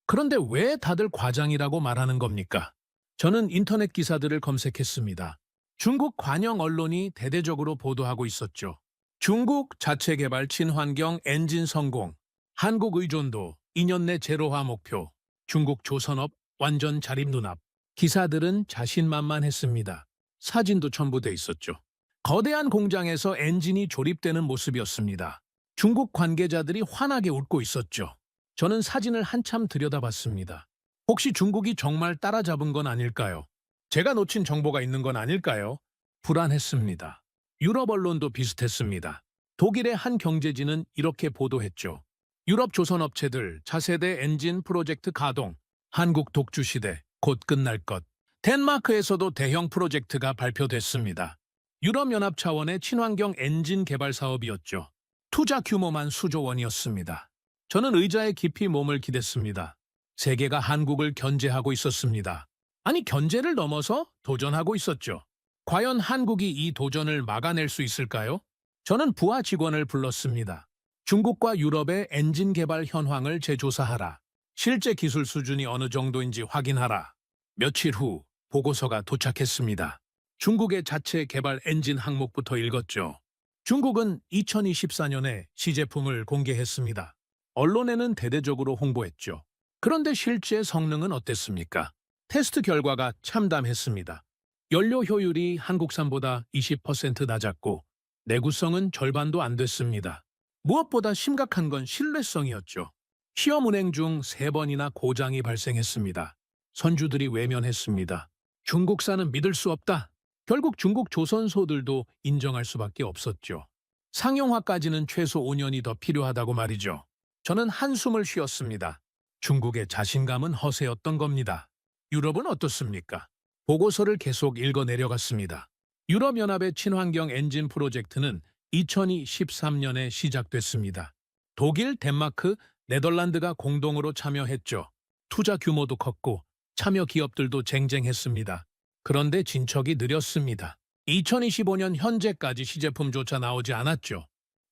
그런데 왜 다들 과장이라고 말하는 겁니까? 저는 인터넷 기사들을 검색했습니다. 중국 관영 언론이 대대적으로 보도하고 있었죠. 중국 자체 개발 친환경 엔진 성공, 한국 의존도 2년 내 제로화 목표, 중국 조선업 완전 자립 눈앞. 기사들은 자신만만했습니다. 사진도 첨부돼 있었죠. 거대한 공장에서 엔진이 조립되는 모습이었습니다. 중국 관계자들이 환하게 웃고 있었죠. 저는 사진을 한참 들여다봤습니다. 혹시 중국이 정말 따라잡은 건 아닐까요? 제가 놓친 정보가 있는 건 아닐까요? 불안했습니다. 유럽 언론도 비슷했습니다. 독일의 한 경제지는 이렇게 보도했죠. 유럽 조선업체들 차세대 엔진 프로젝트 가동, 한국 독주 시대 곧 끝날 것. 덴마크에서도 대형 프로젝트가 발표됐습니다. 유럽연합 차원의 친환경 엔진 개발 사업이었죠. 투자 규모만 수조 원이었습니다. 저는 의자에 깊이 몸을 기댔습니다. 세계가 한국을 견제하고 있었습니다. 아니, 견제를 넘어서 도전하고 있었죠. 과연 한국이 이 도전을 막아낼 수 있을까요? 저는 부하 직원을 불렀습니다. 중국과 유럽의 엔진 개발 현황을 재조사하라. 실제 기술 수준이 어느 정도인지 확인하라. 며칠 후 보고서가 도착했습니다. 중국의 자체 개발 엔진 항목부터 읽었죠. 중국은 2024년에 시제품을 공개했습니다. 언론에는 대대적으로 홍보했죠. 그런데 실제 성능은 어땠습니까? 테스트 결과가 참담했습니다. 연료 효율이 한국산보다 20% 낮았고 내구성은 절반도 안 됐습니다. 무엇보다 심각한 건 신뢰성이었죠. 시험 운행 중 3번이나 고장이 발생했습니다. 선주들이 외면했습니다. 중국산은 믿을 수 없다. 결국 중국 조선소들도 인정할 수밖에 없었죠. 상용화까지는 최소 5년이 더 필요하다고 말이죠. 저는 한숨을 쉬었습니다. 중국의 자신감은 허세였던 겁니다. 유럽은 어떻습니까? 보고서를 계속 읽어 내려갔습니다. 유럽연합의 친환경 엔진 프로젝트는 2013년에 시작됐습니다. 독일, 덴마크, 네덜란드가 공동으로 참여했죠. 투자 규모도 컸고 참여 기업들도 쟁쟁했습니다. 그런데 진척이 느렸습니다. 2025년 현재까지 시제품조차 나오지 않았죠.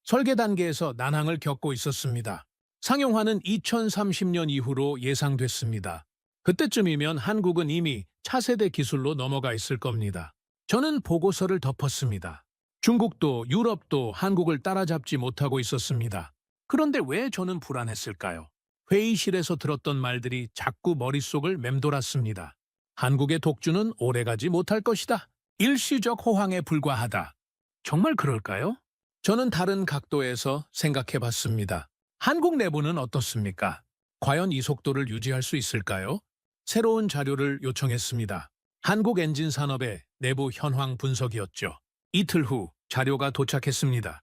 설계 단계에서 난항을 겪고 있었습니다. 상용화는 2030년 이후로 예상됐습니다. 그때쯤이면 한국은 이미 차세대 기술로 넘어가 있을 겁니다. 저는 보고서를 덮었습니다. 중국도 유럽도 한국을 따라잡지 못하고 있었습니다. 그런데 왜 저는 불안했을까요? 회의실에서 들었던 말들이 자꾸 머릿속을 맴돌았습니다. 한국의 독주는 오래가지 못할 것이다. 일시적 호황에 불과하다. 정말 그럴까요? 저는 다른 각도에서 생각해 봤습니다. 한국 내부는 어떻습니까? 과연 이 속도를 유지할 수 있을까요? 새로운 자료를 요청했습니다. 한국 엔진 산업의 내부 현황 분석이었죠. 이틀 후 자료가 도착했습니다.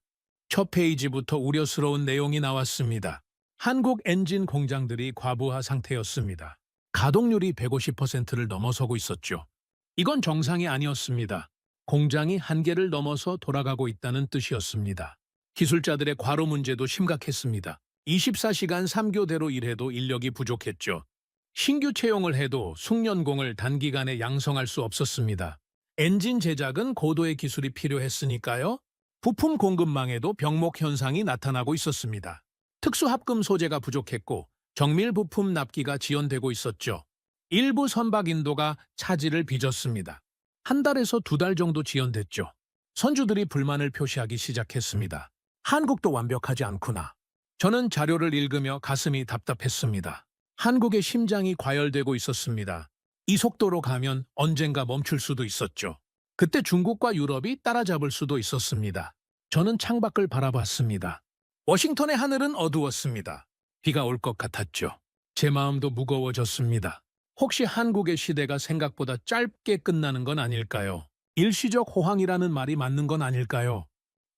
첫 페이지부터 우려스러운 내용이 나왔습니다. 한국 엔진 공장들이 과부하 상태였습니다. 가동률이 150%를 넘어서고 있었죠. 이건 정상이 아니었습니다. 공장이 한계를 넘어서 돌아가고 있다는 뜻이었습니다. 기술자들의 과로 문제도 심각했습니다. 24시간 3교대로 일해도 인력이 부족했죠. 신규 채용을 해도 숙련공을 단기간에 양성할 수 없었습니다. 엔진 제작은 고도의 기술이 필요했으니까요. 부품 공급망에도 병목 현상이 나타나고 있었습니다. 특수합금 소재가 부족했고 정밀 부품 납기가 지연되고 있었죠. 일부 선박 인도가 차질을 빚었습니다. 한 달에서 두 달 정도 지연됐죠. 선주들이 불만을 표시하기 시작했습니다. 한국도 완벽하지 않구나. 저는 자료를 읽으며 가슴이 답답했습니다. 한국의 심장이 과열되고 있었습니다. 이 속도로 가면 언젠가 멈출 수도 있었죠. 그때 중국과 유럽이 따라잡을 수도 있었습니다. 저는 창밖을 바라봤습니다. 워싱턴의 하늘은 어두웠습니다. 비가 올 것 같았죠. 제 마음도 무거워졌습니다. 혹시 한국의 시대가 생각보다 짧게 끝나는 건 아닐까요? 일시적 호황이라는 말이 맞는 건 아닐까요?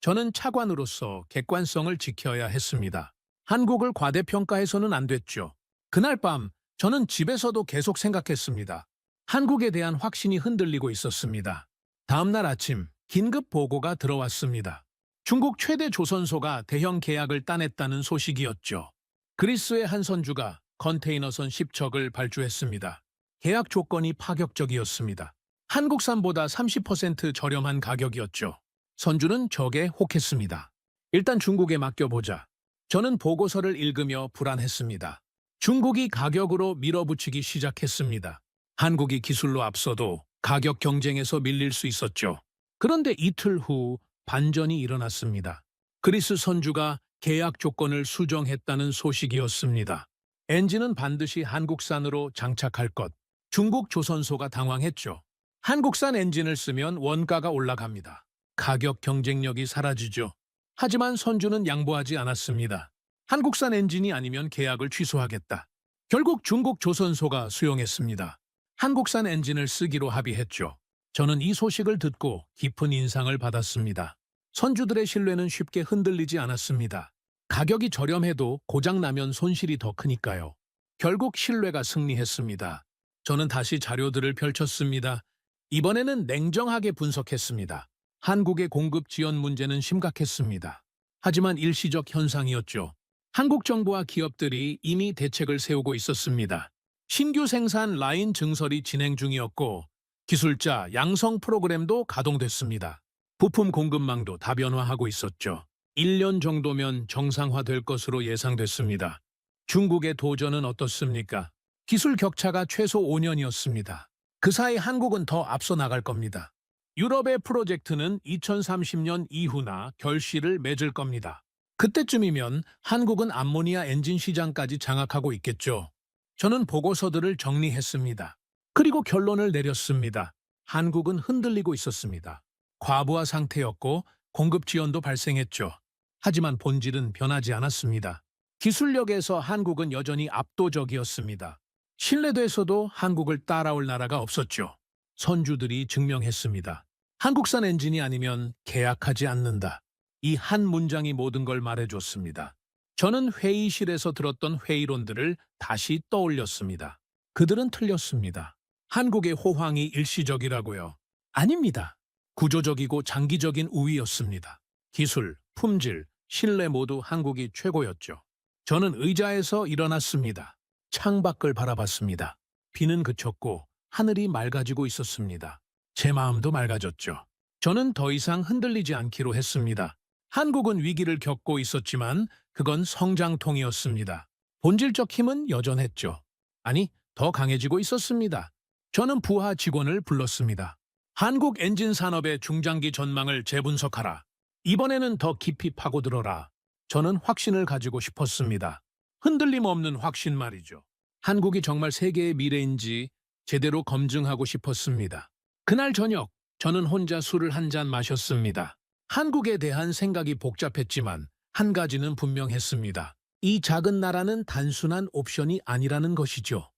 저는 차관으로서 객관성을 지켜야 했습니다. 한국을 과대평가해서는 안 됐죠. 그날 밤 저는 집에서도 계속 생각했습니다. 한국에 대한 확신이 흔들리고 있었습니다. 다음 날 아침 긴급 보고가 들어왔습니다. 중국 최대 조선소가 대형 계약을 따냈다는 소식이었죠. 그리스의 한 선주가 컨테이너선 10척을 발주했습니다. 계약 조건이 파격적이었습니다. 한국산보다 30% 저렴한 가격이었죠. 선주는 적에 혹했습니다. 일단 중국에 맡겨보자. 저는 보고서를 읽으며 불안했습니다. 중국이 가격으로 밀어붙이기 시작했습니다. 한국이 기술로 앞서도 가격 경쟁에서 밀릴 수 있었죠. 그런데 이틀 후 반전이 일어났습니다. 그리스 선주가 계약 조건을 수정했다는 소식이었습니다. 엔진은 반드시 한국산으로 장착할 것. 중국 조선소가 당황했죠. 한국산 엔진을 쓰면 원가가 올라갑니다. 가격 경쟁력이 사라지죠. 하지만 선주는 양보하지 않았습니다. 한국산 엔진이 아니면 계약을 취소하겠다. 결국 중국 조선소가 수용했습니다. 한국산 엔진을 쓰기로 합의했죠. 저는 이 소식을 듣고 깊은 인상을 받았습니다. 선주들의 신뢰는 쉽게 흔들리지 않았습니다. 가격이 저렴해도 고장나면 손실이 더 크니까요. 결국 신뢰가 승리했습니다. 저는 다시 자료들을 펼쳤습니다. 이번에는 냉정하게 분석했습니다. 한국의 공급 지연 문제는 심각했습니다. 하지만 일시적 현상이었죠. 한국 정부와 기업들이 이미 대책을 세우고 있었습니다. 신규 생산 라인 증설이 진행 중이었고 기술자 양성 프로그램도 가동됐습니다. 부품 공급망도 다변화하고 있었죠. 1년 정도면 정상화될 것으로 예상됐습니다. 중국의 도전은 어떻습니까? 기술 격차가 최소 5년이었습니다. 그 사이 한국은 더 앞서 나갈 겁니다. 유럽의 프로젝트는 2030년 이후나 결실을 맺을 겁니다. 그때쯤이면 한국은 암모니아 엔진 시장까지 장악하고 있겠죠. 저는 보고서들을 정리했습니다. 그리고 결론을 내렸습니다. 한국은 흔들리고 있었습니다. 과부하 상태였고 공급 지연도 발생했죠. 하지만 본질은 변하지 않았습니다. 기술력에서 한국은 여전히 압도적이었습니다. 신뢰도에서도 한국을 따라올 나라가 없었죠. 선주들이 증명했습니다. 한국산 엔진이 아니면 계약하지 않는다. 이 한 문장이 모든 걸 말해줬습니다. 저는 회의실에서 들었던 회의론들을 다시 떠올렸습니다. 그들은 틀렸습니다. 한국의 호황이 일시적이라고요. 아닙니다. 구조적이고 장기적인 우위였습니다. 기술, 품질, 실내 모두 한국이 최고였죠. 저는 의자에서 일어났습니다. 창밖을 바라봤습니다. 비는 그쳤고 하늘이 맑아지고 있었습니다. 제 마음도 맑아졌죠. 저는 더 이상 흔들리지 않기로 했습니다. 한국은 위기를 겪고 있었지만 그건 성장통이었습니다. 본질적 힘은 여전했죠. 아니, 더 강해지고 있었습니다. 저는 부하 직원을 불렀습니다. 한국 엔진 산업의 중장기 전망을 재분석하라. 이번에는 더 깊이 파고들어라. 저는 확신을 가지고 싶었습니다. 흔들림 없는 확신 말이죠. 한국이 정말 세계의 미래인지 제대로 검증하고 싶었습니다. 그날 저녁, 저는 혼자 술을 한 잔 마셨습니다. 한국에 대한 생각이 복잡했지만 한 가지는 분명했습니다. 이 작은 나라는 단순한 옵션이 아니라는 것이죠.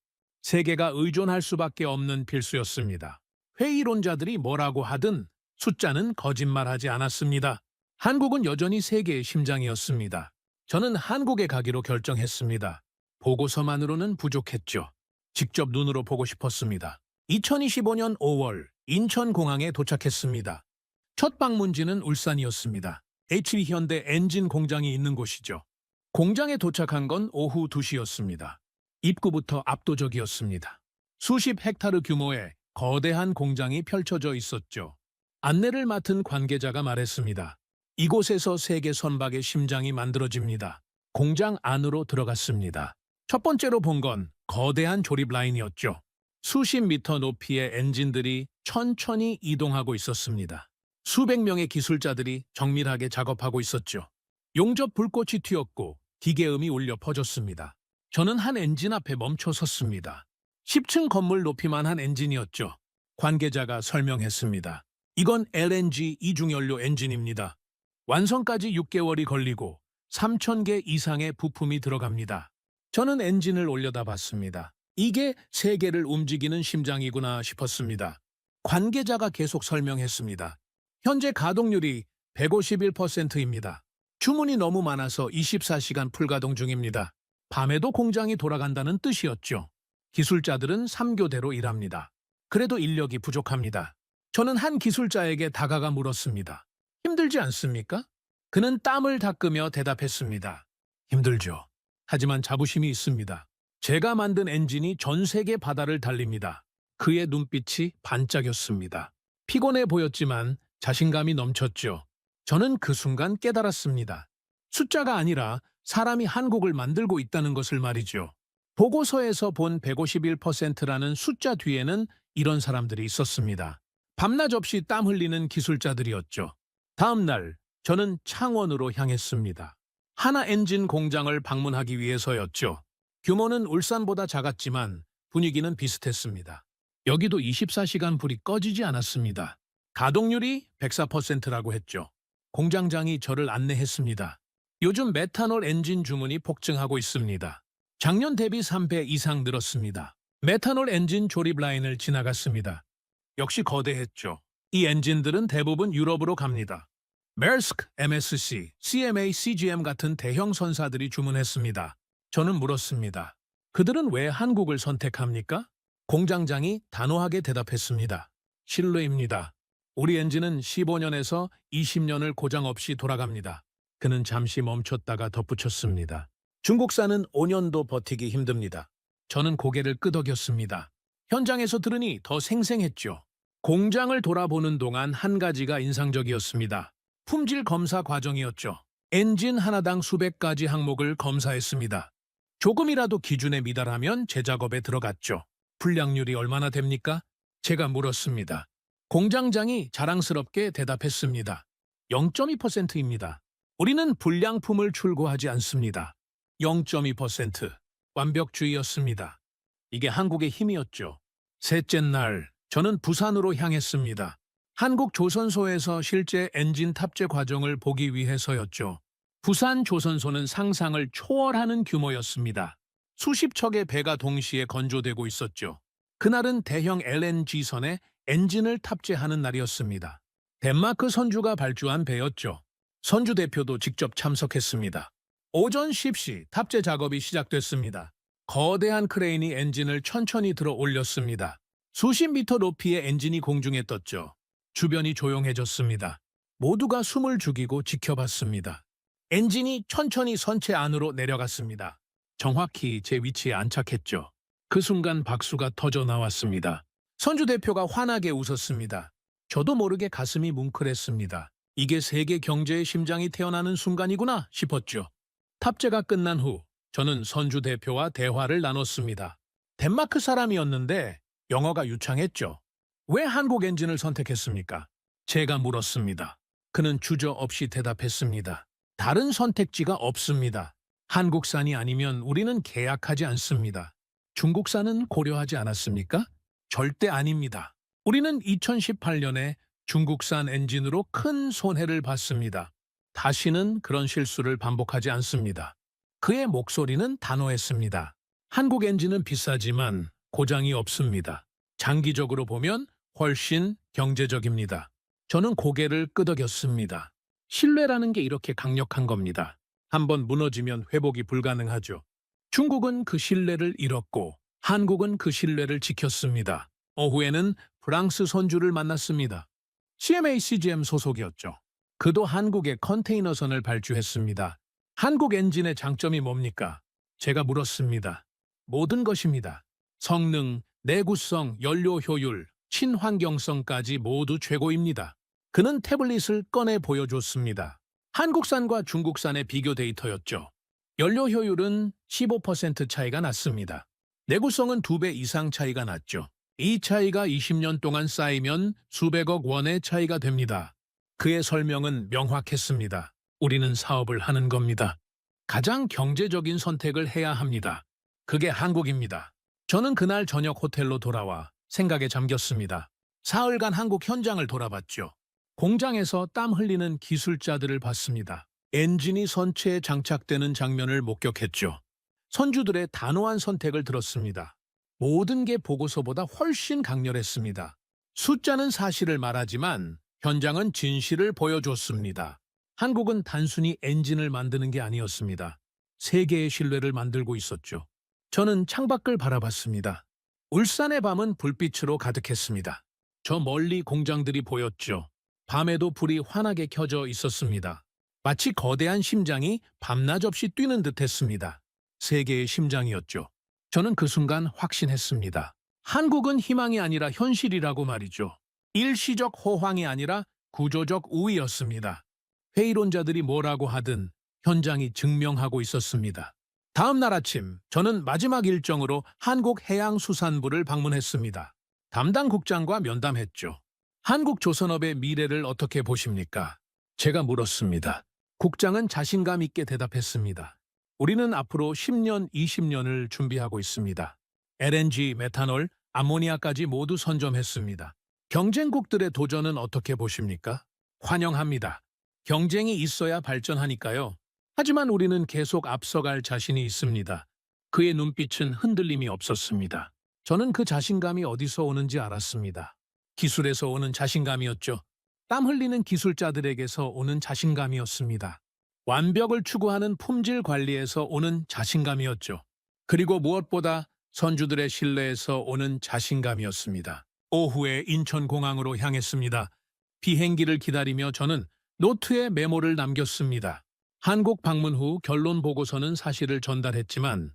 세계가 의존할 수밖에 없는 필수였습니다. 회의론자들이 뭐라고 하든 숫자는 거짓말하지 않았습니다. 한국은 여전히 세계의 심장이었습니다. 저는 한국에 가기로 결정했습니다. 보고서만으로는 부족했죠. 직접 눈으로 보고 싶었습니다. 2025년 5월 인천공항에 도착했습니다. 첫 방문지는 울산이었습니다. HB 현대 엔진 공장이 있는 곳이죠. 공장에 도착한 건 오후 2시였습니다. 입구부터 압도적이었습니다. 수십 헥타르 규모의 거대한 공장이 펼쳐져 있었죠. 안내를 맡은 관계자가 말했습니다. 이곳에서 세계 선박의 심장이 만들어집니다. 공장 안으로 들어갔습니다. 첫 번째로 본 건 거대한 조립 라인이었죠. 수십 미터 높이의 엔진들이 천천히 이동하고 있었습니다. 수백 명의 기술자들이 정밀하게 작업하고 있었죠. 용접 불꽃이 튀었고 기계음이 울려 퍼졌습니다. 저는 한 엔진 앞에 멈춰 섰습니다. 10층 건물 높이만 한 엔진이었죠. 관계자가 설명했습니다. 이건 LNG 이중연료 엔진입니다. 완성까지 6개월이 걸리고 3,000개 이상의 부품이 들어갑니다. 저는 엔진을 올려다봤습니다. 이게 세계를 움직이는 심장이구나 싶었습니다. 관계자가 계속 설명했습니다. 현재 가동률이 151%입니다. 주문이 너무 많아서 24시간 풀가동 중입니다. 밤에도 공장이 돌아간다는 뜻이었죠. 기술자들은 3교대로 일합니다. 그래도 인력이 부족합니다. 저는 한 기술자에게 다가가 물었습니다. 힘들지 않습니까? 그는 땀을 닦으며 대답했습니다. 힘들죠. 하지만 자부심이 있습니다. 제가 만든 엔진이 전 세계 바다를 달립니다. 그의 눈빛이 반짝였습니다. 피곤해 보였지만 자신감이 넘쳤죠. 저는 그 순간 깨달았습니다. 숫자가 아니라 사람이 한국을 만들고 있다는 것을 말이죠. 보고서에서 본 151%라는 숫자 뒤에는 이런 사람들이 있었습니다. 밤낮 없이 땀 흘리는 기술자들이었죠. 다음 날 저는 창원으로 향했습니다. 하나 엔진 공장을 방문하기 위해서였죠. 규모는 울산보다 작았지만 분위기는 비슷했습니다. 여기도 24시간 불이 꺼지지 않았습니다. 가동률이 104%라고 했죠. 공장장이 저를 안내했습니다. 요즘 메탄올 엔진 주문이 폭증하고 있습니다. 작년 대비 3배 이상 늘었습니다. 메탄올 엔진 조립 라인을 지나갔습니다. 역시 거대했죠. 이 엔진들은 대부분 유럽으로 갑니다. 메르스크, MSC, CMA, CGM 같은 대형 선사들이 주문했습니다. 저는 물었습니다. 그들은 왜 한국을 선택합니까? 공장장이 단호하게 대답했습니다. 신뢰입니다. 우리 엔진은 15년에서 20년을 고장 없이 돌아갑니다. 그는 잠시 멈췄다가 덧붙였습니다. 중국산은 5년도 버티기 힘듭니다. 저는 고개를 끄덕였습니다. 현장에서 들으니 더 생생했죠. 공장을 돌아보는 동안 한 가지가 인상적이었습니다. 품질 검사 과정이었죠. 엔진 하나당 수백 가지 항목을 검사했습니다. 조금이라도 기준에 미달하면 재작업에 들어갔죠. 불량률이 얼마나 됩니까? 제가 물었습니다. 공장장이 자랑스럽게 대답했습니다. 0.2%입니다. 우리는 불량품을 출고하지 않습니다. 0.2%. 완벽주의였습니다. 이게 한국의 힘이었죠. 셋째 날, 저는 부산으로 향했습니다. 한국 조선소에서 실제 엔진 탑재 과정을 보기 위해서였죠. 부산 조선소는 상상을 초월하는 규모였습니다. 수십 척의 배가 동시에 건조되고 있었죠. 그날은 대형 LNG선에 엔진을 탑재하는 날이었습니다. 덴마크 선주가 발주한 배였죠. 선주 대표도 직접 참석했습니다. 오전 10시 탑재 작업이 시작됐습니다. 거대한 크레인이 엔진을 천천히 들어 올렸습니다. 수십 미터 높이의 엔진이 공중에 떴죠. 주변이 조용해졌습니다. 모두가 숨을 죽이고 지켜봤습니다. 엔진이 천천히 선체 안으로 내려갔습니다. 정확히 제 위치에 안착했죠. 그 순간 박수가 터져 나왔습니다. 선주 대표가 환하게 웃었습니다. 저도 모르게 가슴이 뭉클했습니다. 이게 세계 경제의 심장이 태어나는 순간이구나 싶었죠. 탑재가 끝난 후 저는 선주 대표와 대화를 나눴습니다. 덴마크 사람이었는데 영어가 유창했죠. 왜 한국 엔진을 선택했습니까? 제가 물었습니다. 그는 주저없이 대답했습니다. 다른 선택지가 없습니다. 한국산이 아니면 우리는 계약하지 않습니다. 중국산은 고려하지 않았습니까? 절대 아닙니다. 우리는 2018년에 중국산 엔진으로 큰 손해를 봤습니다. 다시는 그런 실수를 반복하지 않습니다. 그의 목소리는 단호했습니다. 한국 엔진은 비싸지만 고장이 없습니다. 장기적으로 보면 훨씬 경제적입니다. 저는 고개를 끄덕였습니다. 신뢰라는 게 이렇게 강력한 겁니다. 한번 무너지면 회복이 불가능하죠. 중국은 그 신뢰를 잃었고 한국은 그 신뢰를 지켰습니다. 오후에는 프랑스 선주를 만났습니다. CMA-CGM 소속이었죠. 그도 한국의 컨테이너선을 발주했습니다. 한국 엔진의 장점이 뭡니까? 제가 물었습니다. 모든 것입니다. 성능, 내구성, 연료 효율, 친환경성까지 모두 최고입니다. 그는 태블릿을 꺼내 보여줬습니다. 한국산과 중국산의 비교 데이터였죠. 연료 효율은 15% 차이가 났습니다. 내구성은 2배 이상 차이가 났죠. 이 차이가 20년 동안 쌓이면 수백억 원의 차이가 됩니다. 그의 설명은 명확했습니다. 우리는 사업을 하는 겁니다. 가장 경제적인 선택을 해야 합니다. 그게 한국입니다. 저는 그날 저녁 호텔로 돌아와 생각에 잠겼습니다. 사흘간 한국 현장을 돌아봤죠. 공장에서 땀 흘리는 기술자들을 봤습니다. 엔진이 선체에 장착되는 장면을 목격했죠. 선주들의 단호한 선택을 들었습니다. 모든 게 보고서보다 훨씬 강렬했습니다. 숫자는 사실을 말하지만 현장은 진실을 보여줬습니다. 한국은 단순히 엔진을 만드는 게 아니었습니다. 세계의 신뢰를 만들고 있었죠. 저는 창밖을 바라봤습니다. 울산의 밤은 불빛으로 가득했습니다. 저 멀리 공장들이 보였죠. 밤에도 불이 환하게 켜져 있었습니다. 마치 거대한 심장이 밤낮 없이 뛰는 듯했습니다. 세계의 심장이었죠. 저는 그 순간 확신했습니다. 한국은 희망이 아니라 현실이라고 말이죠. 일시적 호황이 아니라 구조적 우위였습니다. 회의론자들이 뭐라고 하든 현장이 증명하고 있었습니다. 다음 날 아침 저는 마지막 일정으로 한국해양수산부를 방문했습니다. 담당 국장과 면담했죠. 한국 조선업의 미래를 어떻게 보십니까? 제가 물었습니다. 국장은 자신감 있게 대답했습니다. 우리는 앞으로 10년, 20년을 준비하고 있습니다. LNG, 메탄올, 암모니아까지 모두 선점했습니다. 경쟁국들의 도전은 어떻게 보십니까? 환영합니다. 경쟁이 있어야 발전하니까요. 하지만 우리는 계속 앞서갈 자신이 있습니다. 그의 눈빛은 흔들림이 없었습니다. 저는 그 자신감이 어디서 오는지 알았습니다. 기술에서 오는 자신감이었죠. 땀 흘리는 기술자들에게서 오는 자신감이었습니다. 완벽을 추구하는 품질 관리에서 오는 자신감이었죠. 그리고 무엇보다 선주들의 신뢰에서 오는 자신감이었습니다. 오후에 인천공항으로 향했습니다. 비행기를 기다리며 저는 노트에 메모를 남겼습니다. 한국 방문 후 결론 보고서는 사실을 전달했지만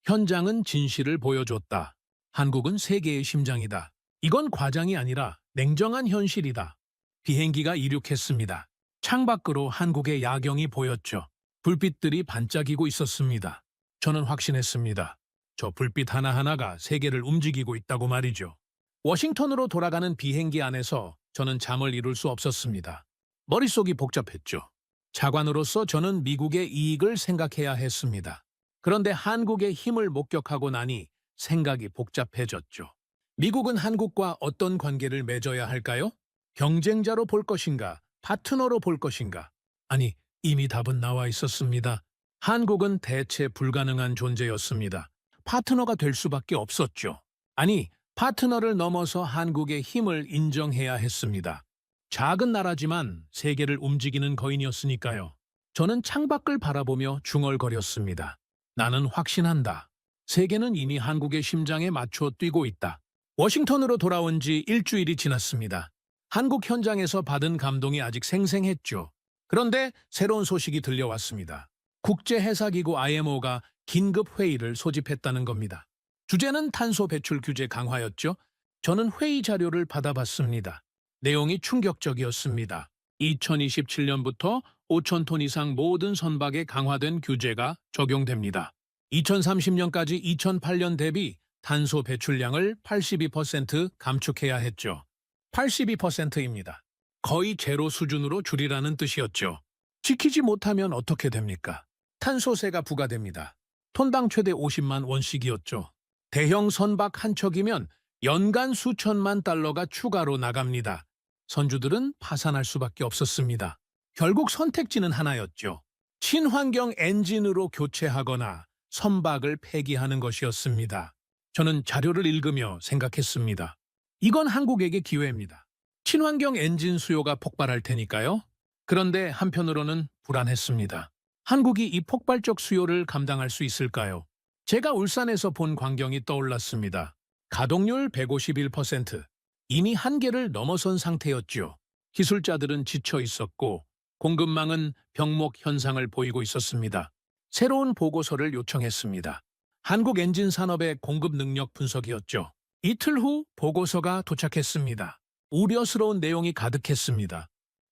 현장은 진실을 보여줬다. 한국은 세계의 심장이다. 이건 과장이 아니라 냉정한 현실이다. 비행기가 이륙했습니다. 창밖으로 한국의 야경이 보였죠. 불빛들이 반짝이고 있었습니다. 저는 확신했습니다. 저 불빛 하나하나가 세계를 움직이고 있다고 말이죠. 워싱턴으로 돌아가는 비행기 안에서 저는 잠을 이룰 수 없었습니다. 머릿속이 복잡했죠. 차관으로서 저는 미국의 이익을 생각해야 했습니다. 그런데 한국의 힘을 목격하고 나니 생각이 복잡해졌죠. 미국은 한국과 어떤 관계를 맺어야 할까요? 경쟁자로 볼 것인가? 파트너로 볼 것인가? 아니, 이미 답은 나와 있었습니다. 한국은 대체 불가능한 존재였습니다. 파트너가 될 수밖에 없었죠. 아니, 파트너를 넘어서 한국의 힘을 인정해야 했습니다. 작은 나라지만 세계를 움직이는 거인이었으니까요. 저는 창밖을 바라보며 중얼거렸습니다. 나는 확신한다. 세계는 이미 한국의 심장에 맞춰 뛰고 있다. 워싱턴으로 돌아온 지 일주일이 지났습니다. 한국 현장에서 받은 감동이 아직 생생했죠. 그런데 새로운 소식이 들려왔습니다. 국제해사기구 IMO가 긴급 회의를 소집했다는 겁니다. 주제는 탄소 배출 규제 강화였죠. 저는 회의 자료를 받아봤습니다. 내용이 충격적이었습니다. 2027년부터 5,000톤 이상 모든 선박에 강화된 규제가 적용됩니다. 2030년까지 2008년 대비 탄소 배출량을 82% 감축해야 했죠. 82%입니다. 거의 제로 수준으로 줄이라는 뜻이었죠. 지키지 못하면 어떻게 됩니까? 탄소세가 부과됩니다. 톤당 최대 50만 원씩이었죠. 대형 선박 한 척이면 연간 수천만 달러가 추가로 나갑니다. 선주들은 파산할 수밖에 없었습니다. 결국 선택지는 하나였죠. 친환경 엔진으로 교체하거나 선박을 폐기하는 것이었습니다. 저는 자료를 읽으며 생각했습니다. 이건 한국에게 기회입니다. 친환경 엔진 수요가 폭발할 테니까요. 그런데 한편으로는 불안했습니다. 한국이 이 폭발적 수요를 감당할 수 있을까요? 제가 울산에서 본 광경이 떠올랐습니다. 가동률 151%, 이미 한계를 넘어선 상태였죠. 기술자들은 지쳐 있었고 공급망은 병목 현상을 보이고 있었습니다. 새로운 보고서를 요청했습니다. 한국 엔진 산업의 공급 능력 분석이었죠. 이틀 후 보고서가 도착했습니다. 우려스러운 내용이 가득했습니다.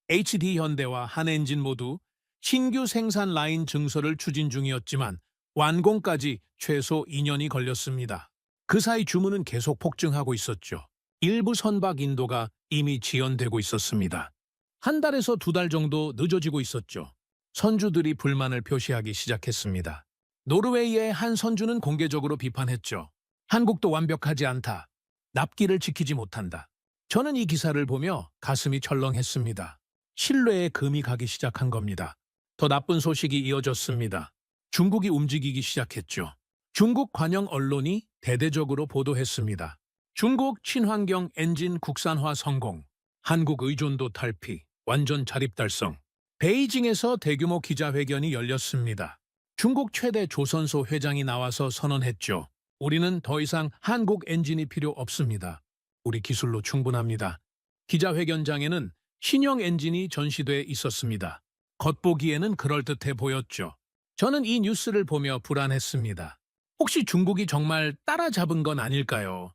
HD 현대와 한엔진 모두 신규 생산 라인 증설을 추진 중이었지만 완공까지 최소 2년이 걸렸습니다. 그 사이 주문은 계속 폭증하고 있었죠. 일부 선박 인도가 이미 지연되고 있었습니다. 한 달에서 두 달 정도 늦어지고 있었죠. 선주들이 불만을 표시하기 시작했습니다. 노르웨이의 한 선주는 공개적으로 비판했죠. 한국도 완벽하지 않다. 납기를 지키지 못한다. 저는 이 기사를 보며 가슴이 철렁했습니다. 신뢰에 금이 가기 시작한 겁니다. 더 나쁜 소식이 이어졌습니다. 중국이 움직이기 시작했죠. 중국 관영 언론이 대대적으로 보도했습니다. 중국 친환경 엔진 국산화 성공, 한국 의존도 탈피, 완전 자립 달성. 베이징에서 대규모 기자회견이 열렸습니다. 중국 최대 조선소 회장이 나와서 선언했죠. 우리는 더 이상 한국 엔진이 필요 없습니다. 우리 기술로 충분합니다. 기자회견장에는 신형 엔진이 전시돼 있었습니다. 겉보기에는 그럴듯해 보였죠. 저는 이 뉴스를 보며 불안했습니다. 혹시 중국이 정말 따라잡은 건 아닐까요?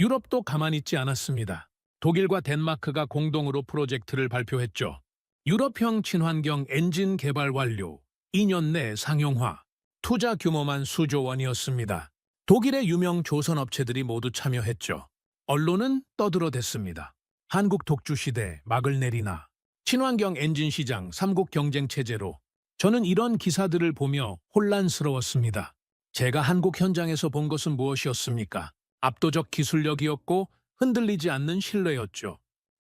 유럽도 가만히 있지 않았습니다. 독일과 덴마크가 공동으로 프로젝트를 발표했죠. 유럽형 친환경 엔진 개발 완료, 2년 내 상용화, 투자 규모만 수조 원이었습니다. 독일의 유명 조선업체들이 모두 참여했죠. 언론은 떠들어댔습니다. 한국 독주 시대 막을 내리나, 친환경 엔진 시장 삼국 경쟁 체제로. 저는 이런 기사들을 보며 혼란스러웠습니다. 제가 한국 현장에서 본 것은 무엇이었습니까? 압도적 기술력이었고 흔들리지 않는 신뢰였죠.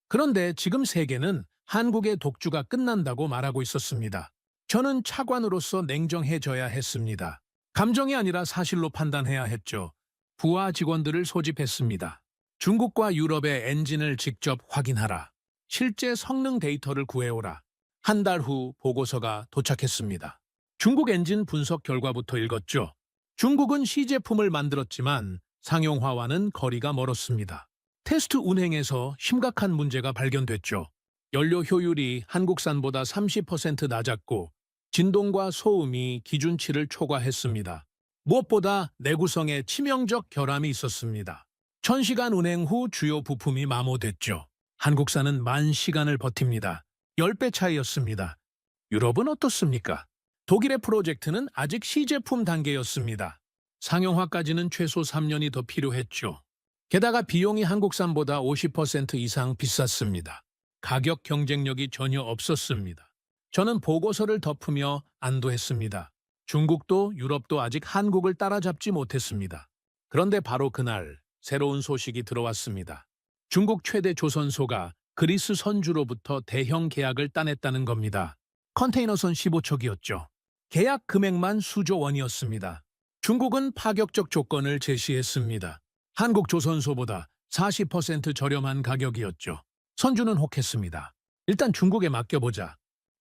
그런데 지금 세계는 한국의 독주가 끝난다고 말하고 있었습니다. 저는 차관으로서 냉정해져야 했습니다. 감정이 아니라 사실로 판단해야 했죠. 부하 직원들을 소집했습니다. 중국과 유럽의 엔진을 직접 확인하라. 실제 성능 데이터를 구해오라. 한 달 후 보고서가 도착했습니다. 중국 엔진 분석 결과부터 읽었죠. 중국은 시제품을 만들었지만 상용화와는 거리가 멀었습니다. 테스트 운행에서 심각한 문제가 발견됐죠. 연료 효율이 한국산보다 30% 낮았고 진동과 소음이 기준치를 초과했습니다. 무엇보다 내구성에 치명적 결함이 있었습니다. 1000시간 운행 후 주요 부품이 마모됐죠. 한국산은 10,000시간을 버팁니다. 10배 차이였습니다. 유럽은 어떻습니까? 독일의 프로젝트는 아직 시제품 단계였습니다. 상용화까지는 최소 3년이 더 필요했죠. 게다가 비용이 한국산보다 50% 이상 비쌌습니다. 가격 경쟁력이 전혀 없었습니다. 저는 보고서를 덮으며 안도했습니다. 중국도 유럽도 아직 한국을 따라잡지 못했습니다. 그런데 바로 그날 새로운 소식이 들어왔습니다. 중국 최대 조선소가 그리스 선주로부터 대형 계약을 따냈다는 겁니다. 컨테이너선 15척이었죠. 계약 금액만 수조 원이었습니다. 중국은 파격적 조건을 제시했습니다. 한국 조선소보다 40% 저렴한 가격이었죠. 선주는 혹했습니다. 일단 중국에 맡겨보자.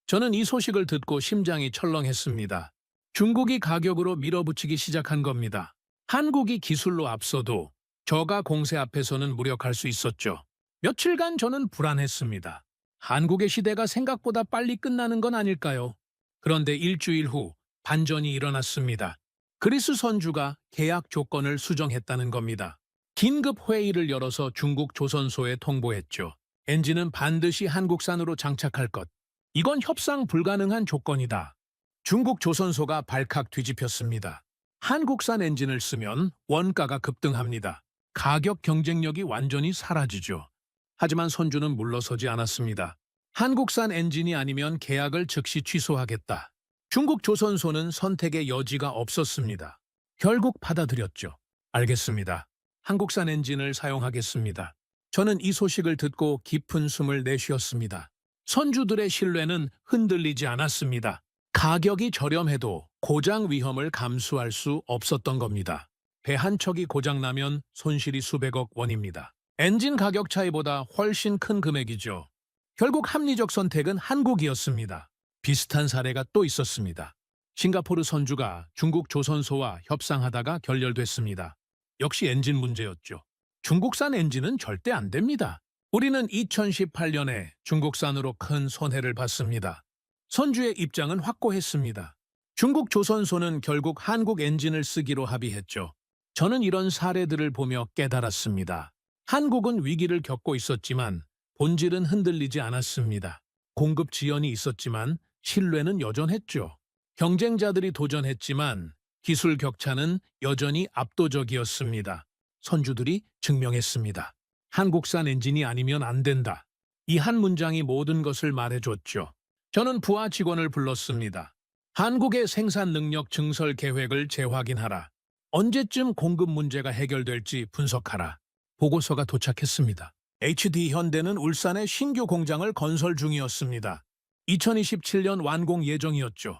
저는 이 소식을 듣고 심장이 철렁했습니다. 중국이 가격으로 밀어붙이기 시작한 겁니다. 한국이 기술로 앞서도 저가 공세 앞에서는 무력할 수 있었죠. 며칠간 저는 불안했습니다. 한국의 시대가 생각보다 빨리 끝나는 건 아닐까요? 그런데 일주일 후 반전이 일어났습니다. 그리스 선주가 계약 조건을 수정했다는 겁니다. 긴급 회의를 열어서 중국 조선소에 통보했죠. 엔진은 반드시 한국산으로 장착할 것. 이건 협상 불가능한 조건이다. 중국 조선소가 발칵 뒤집혔습니다. 한국산 엔진을 쓰면 원가가 급등합니다. 가격 경쟁력이 완전히 사라지죠. 하지만 선주는 물러서지 않았습니다. 한국산 엔진이 아니면 계약을 즉시 취소하겠다. 중국 조선소는 선택의 여지가 없었습니다. 결국 받아들였죠. 알겠습니다. 한국산 엔진을 사용하겠습니다. 저는 이 소식을 듣고 깊은 숨을 내쉬었습니다. 선주들의 신뢰는 흔들리지 않았습니다. 가격이 저렴해도 고장 위험을 감수할 수 없었던 겁니다. 배 한 척이 고장나면 손실이 수백억 원입니다. 엔진 가격 차이보다 훨씬 큰 금액이죠. 결국 합리적 선택은 한국이었습니다. 비슷한 사례가 또 있었습니다. 싱가포르 선주가 중국 조선소와 협상하다가 결렬됐습니다. 역시 엔진 문제였죠. 중국산 엔진은 절대 안 됩니다. 우리는 2018년에 중국산으로 큰 손해를 봤습니다. 선주의 입장은 확고했습니다. 중국 조선소는 결국 한국 엔진을 쓰기로 합의했죠. 저는 이런 사례들을 보며 깨달았습니다. 한국은 위기를 겪고 있었지만 본질은 흔들리지 않았습니다. 공급 지연이 있었지만 신뢰는 여전했죠. 경쟁자들이 도전했지만 기술 격차는 여전히 압도적이었습니다. 선주들이 증명했습니다. 한국산 엔진이 아니면 안 된다. 이 한 문장이 모든 것을 말해줬죠. 저는 부하 직원을 불렀습니다. 한국의 생산 능력 증설 계획을 재확인하라. 언제쯤 공급 문제가 해결될지 분석하라. 보고서가 도착했습니다. HD 현대는 울산에 신규 공장을 건설 중이었습니다. 2027년 완공 예정이었죠.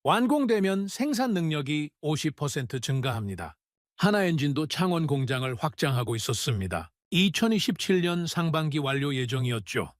완공되면 생산 능력이 50% 증가합니다. 하나엔진도 창원 공장을 확장하고 있었습니다. 2027년 상반기 완료 예정이었죠.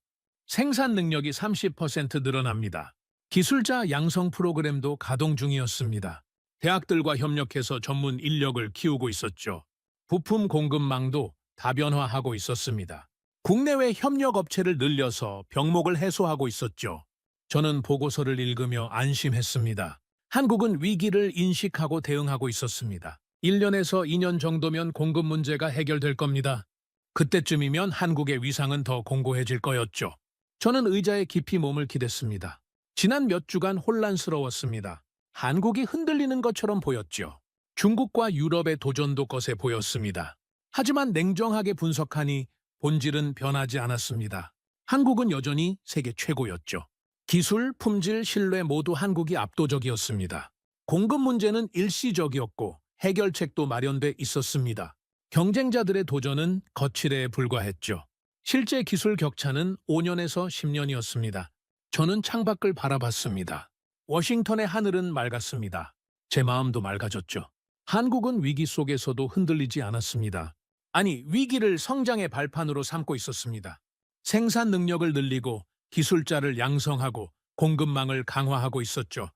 생산 능력이 30% 늘어납니다. 기술자 양성 프로그램도 가동 중이었습니다. 대학들과 협력해서 전문 인력을 키우고 있었죠. 부품 공급망도 다변화하고 있었습니다. 국내외 협력 업체를 늘려서 병목을 해소하고 있었죠. 저는 보고서를 읽으며 안심했습니다. 한국은 위기를 인식하고 대응하고 있었습니다. 1년에서 2년 정도면 공급 문제가 해결될 겁니다. 그때쯤이면 한국의 위상은 더 공고해질 거였죠. 저는 의자에 깊이 몸을 기댔습니다. 지난 몇 주간 혼란스러웠습니다. 한국이 흔들리는 것처럼 보였죠. 중국과 유럽의 도전도 거세 보였습니다. 하지만 냉정하게 분석하니 본질은 변하지 않았습니다. 한국은 여전히 세계 최고였죠. 기술, 품질, 신뢰 모두 한국이 압도적이었습니다. 공급 문제는 일시적이었고 해결책도 마련돼 있었습니다. 경쟁자들의 도전은 거칠에 불과했죠. 실제 기술 격차는 5년에서 10년이었습니다. 저는 창밖을 바라봤습니다. 워싱턴의 하늘은 맑았습니다. 제 마음도 맑아졌죠. 한국은 위기 속에서도 흔들리지 않았습니다. 아니, 위기를 성장의 발판으로 삼고 있었습니다. 생산 능력을 늘리고 기술자를 양성하고 공급망을 강화하고 있었죠.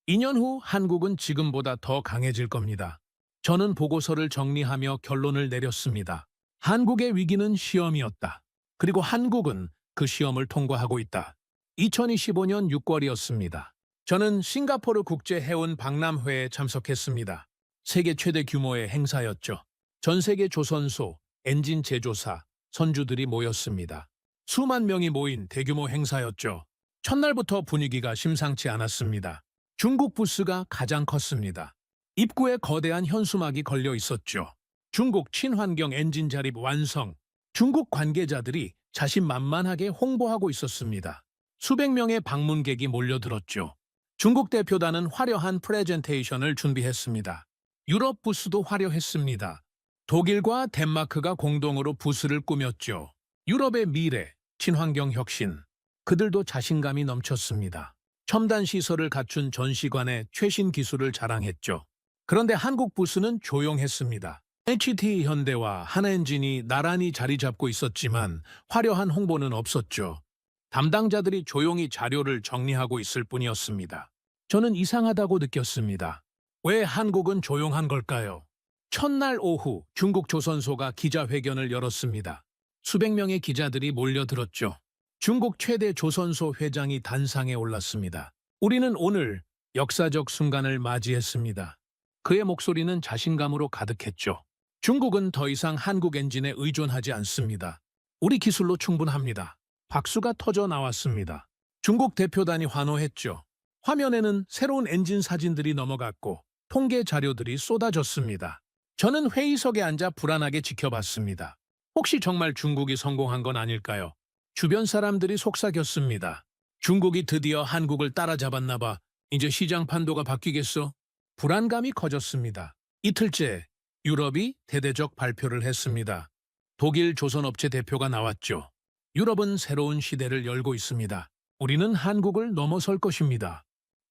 2년 후 한국은 지금보다 더 강해질 겁니다. 저는 보고서를 정리하며 결론을 내렸습니다. 한국의 위기는 시험이었다. 그리고 한국은 그 시험을 통과하고 있다. 2025년 6월이었습니다. 저는 싱가포르 국제해운 박람회에 참석했습니다. 세계 최대 규모의 행사였죠. 전 세계 조선소, 엔진 제조사, 선주들이 모였습니다. 수만 명이 모인 대규모 행사였죠. 첫날부터 분위기가 심상치 않았습니다. 중국 부스가 가장 컸습니다. 입구에 거대한 현수막이 걸려 있었죠. 중국 친환경 엔진 자립 완성. 중국 관계자들이 자신만만하게 홍보하고 있었습니다. 수백 명의 방문객이 몰려들었죠. 중국 대표단은 화려한 프레젠테이션을 준비했습니다. 유럽 부스도 화려했습니다. 독일과 덴마크가 공동으로 부스를 꾸몄죠. 유럽의 미래, 친환경 혁신. 그들도 자신감이 넘쳤습니다. 첨단 시설을 갖춘 전시관에 최신 기술을 자랑했죠. 그런데 한국 부스는 조용했습니다. HT 현대와 하나엔진이 나란히 자리 잡고 있었지만 화려한 홍보는 없었죠. 담당자들이 조용히 자료를 정리하고 있을 뿐이었습니다. 저는 이상하다고 느꼈습니다. 왜 한국은 조용한 걸까요? 첫날 오후 중국 조선소가 기자회견을 열었습니다. 수백 명의 기자들이 몰려들었죠. 중국 최대 조선소 회장이 단상에 올랐습니다. 우리는 오늘 역사적 순간을 맞이했습니다. 그의 목소리는 자신감으로 가득했죠. 중국은 더 이상 한국 엔진에 의존하지 않습니다. 우리 기술로 충분합니다. 박수가 터져 나왔습니다. 중국 대표단이 환호했죠. 화면에는 새로운 엔진 사진들이 넘어갔고 통계 자료들이 쏟아졌습니다. 저는 회의석에 앉아 불안하게 지켜봤습니다. 혹시 정말 중국이 성공한 건 아닐까요? 주변 사람들이 속삭였습니다. 중국이 드디어 한국을 따라잡았나 봐. 이제 시장 판도가 바뀌겠어? 불안감이 커졌습니다. 이틀째 유럽이 대대적 발표를 했습니다. 독일 조선업체 대표가 나왔죠. 유럽은 새로운 시대를 열고 있습니다. 우리는 한국을 넘어설 것입니다.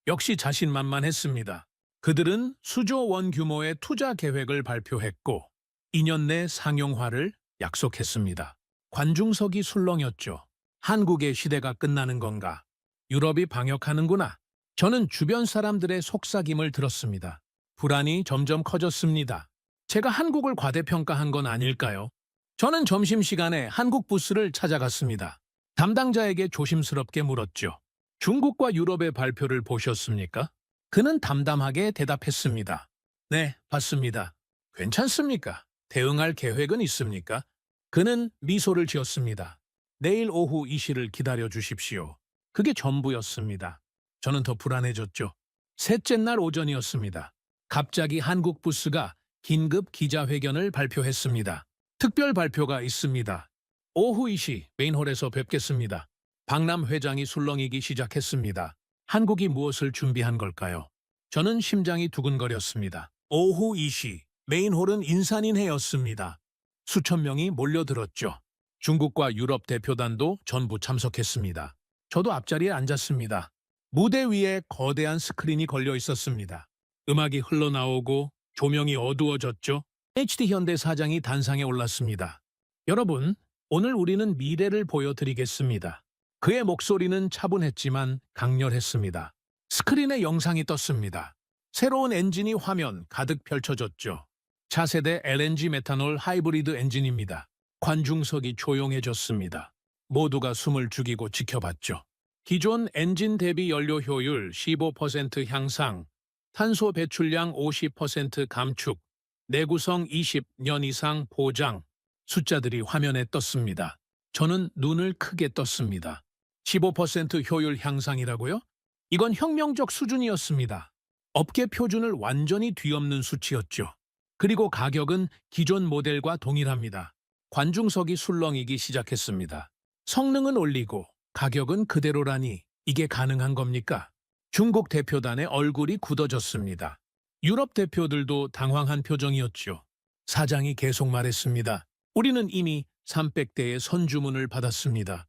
역시 자신만만했습니다. 그들은 수조 원 규모의 투자 계획을 발표했고 2년 내 상용화를 약속했습니다. 관중석이 술렁였죠. 한국의 시대가 끝나는 건가? 유럽이 방역하는구나. 저는 주변 사람들의 속삭임을 들었습니다. 불안이 점점 커졌습니다. 제가 한국을 과대평가한 건 아닐까요? 저는 점심시간에 한국 부스를 찾아갔습니다. 담당자에게 조심스럽게 물었죠. 중국과 유럽의 발표를 보셨습니까? 그는 담담하게 대답했습니다. 네, 봤습니다. 괜찮습니까? 대응할 계획은 있습니까? 그는 미소를 지었습니다. 내일 오후 이 시를 기다려 주십시오. 그게 전부였습니다. 저는 더 불안해졌죠. 셋째 날 오전이었습니다. 갑자기 한국 부스가 긴급 기자회견을 발표했습니다. 특별 발표가 있습니다. 오후 2시 메인홀에서 뵙겠습니다. 박남 회장이 술렁이기 시작했습니다. 한국이 무엇을 준비한 걸까요? 저는 심장이 두근거렸습니다. 오후 2시 메인홀은 인산인해였습니다. 수천 명이 몰려들었죠. 중국과 유럽 대표단도 전부 참석했습니다. 저도 앞자리에 앉았습니다. 무대 위에 거대한 스크린이 걸려 있었습니다. 음악이 흘러나오고 조명이 어두워졌죠. HD 현대 사장이 단상에 올랐습니다. 여러분, 오늘 우리는 미래를 보여드리겠습니다. 그의 목소리는 차분했지만 강렬했습니다. 스크린에 영상이 떴습니다. 새로운 엔진이 화면 가득 펼쳐졌죠. 차세대 LNG 메탄올 하이브리드 엔진입니다. 관중석이 조용해졌습니다. 모두가 숨을 죽이고 지켜봤죠. 기존 엔진 대비 연료 효율 15% 향상, 탄소 배출량 50% 감축, 내구성 20년 이상 보장, 숫자들이 화면에 떴습니다. 저는 눈을 크게 떴습니다. 15% 효율 향상이라고요? 이건 혁명적 수준이었습니다. 업계 표준을 완전히 뒤엎는 수치였죠. 그리고 가격은 기존 모델과 동일합니다. 관중석이 술렁이기 시작했습니다. 성능은 올리고 가격은 그대로라니 이게 가능한 겁니까? 중국 대표단의 얼굴이 굳어졌습니다. 유럽 대표들도 당황한 표정이었죠. 사장이 계속 말했습니다. 우리는 이미 300대의 선주문을 받았습니다.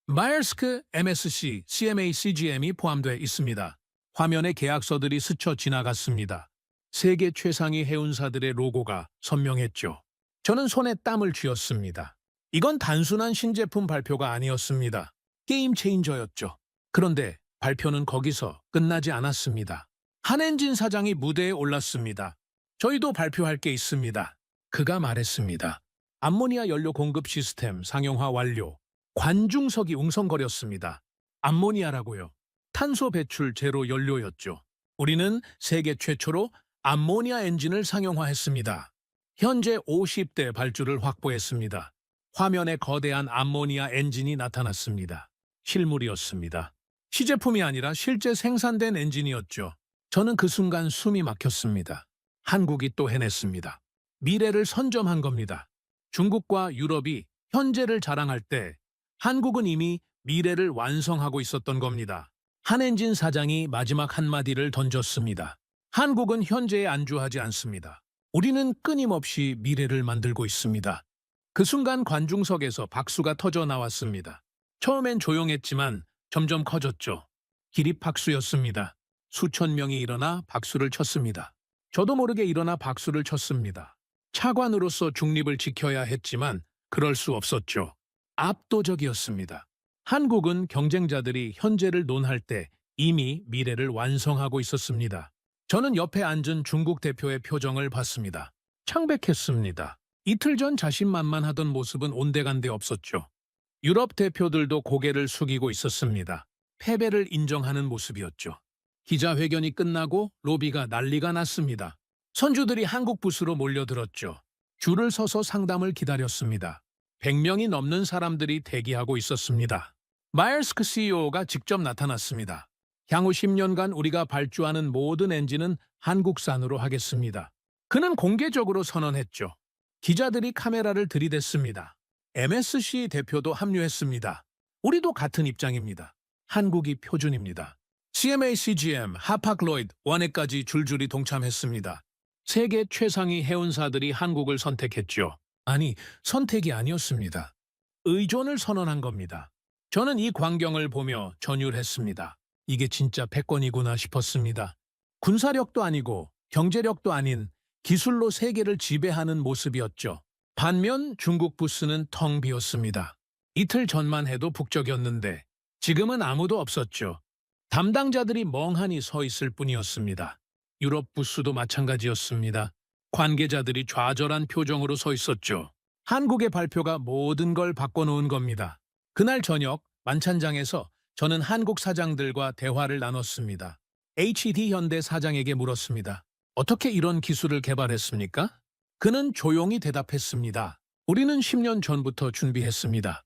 마이어스크, MSC, CMA, CGM이 포함되어 있습니다. 화면에 계약서들이 스쳐 지나갔습니다. 세계 최상위 해운사들의 로고가 선명했죠. 저는 손에 땀을 쥐었습니다. 이건 단순한 신제품 발표가 아니었습니다. 게임 체인저였죠. 그런데 발표는 거기서 끝나지 않았습니다. 한엔진 사장이 무대에 올랐습니다. 저희도 발표할 게 있습니다. 그가 말했습니다. 암모니아 연료 공급 시스템 상용화 완료. 관중석이 웅성거렸습니다. 암모니아라고요. 탄소 배출 제로 연료였죠. 우리는 세계 최초로 암모니아 엔진을 상용화했습니다. 현재 50대 발주를 확보했습니다. 화면에 거대한 암모니아 엔진이 나타났습니다. 실물이었습니다. 시제품이 아니라 실제 생산된 엔진이었죠. 저는 그 순간 숨이 막혔습니다. 한국이 또 해냈습니다. 미래를 선점한 겁니다. 중국과 유럽이 현재를 자랑할 때 한국은 이미 미래를 완성하고 있었던 겁니다. 한엔진 사장이 마지막 한마디를 던졌습니다. 한국은 현재에 안주하지 않습니다. 우리는 끊임없이 미래를 만들고 있습니다. 그 순간 관중석에서 박수가 터져 나왔습니다. 처음엔 조용했지만 점점 커졌죠. 기립박수였습니다. 수천 명이 일어나 박수를 쳤습니다. 저도 모르게 일어나 박수를 쳤습니다. 차관으로서 중립을 지켜야 했지만 그럴 수 없었죠. 압도적이었습니다. 한국은 경쟁자들이 현재를 논할 때 이미 미래를 완성하고 있었습니다. 저는 옆에 앉은 중국 대표의 표정을 봤습니다. 창백했습니다. 이틀 전 자신만만하던 모습은 온데간데 없었죠. 유럽 대표들도 고개를 숙이고 있었습니다. 패배를 인정하는 모습이었죠. 기자회견이 끝나고 로비가 난리가 났습니다. 선주들이 한국 부스로 몰려들었죠. 줄을 서서 상담을 기다렸습니다. 100명이 넘는 사람들이 대기하고 있었습니다. 마일스크 CEO가 직접 나타났습니다. 향후 10년간 우리가 발주하는 모든 엔진은 한국산으로 하겠습니다. 그는 공개적으로 선언했죠. 기자들이 카메라를 들이댔습니다. MSC 대표도 합류했습니다. 우리도 같은 입장입니다. 한국이 표준입니다. CMA CGM, 하팍로이드, 원해까지 줄줄이 동참했습니다. 세계 최상위 해운사들이 한국을 선택했죠. 아니, 선택이 아니었습니다. 의존을 선언한 겁니다. 저는 이 광경을 보며 전율했습니다. 이게 진짜 패권이구나 싶었습니다. 군사력도 아니고 경제력도 아닌 기술로 세계를 지배하는 모습이었죠. 반면 중국 부스는 텅 비었습니다. 이틀 전만 해도 북적였는데 지금은 아무도 없었죠. 담당자들이 멍하니 서 있을 뿐이었습니다. 유럽 부스도 마찬가지였습니다. 관계자들이 좌절한 표정으로 서 있었죠. 한국의 발표가 모든 걸 바꿔놓은 겁니다. 그날 저녁 만찬장에서 저는 한국 사장들과 대화를 나눴습니다. HD 현대 사장에게 물었습니다. 어떻게 이런 기술을 개발했습니까? 그는 조용히 대답했습니다. 우리는 10년 전부터 준비했습니다.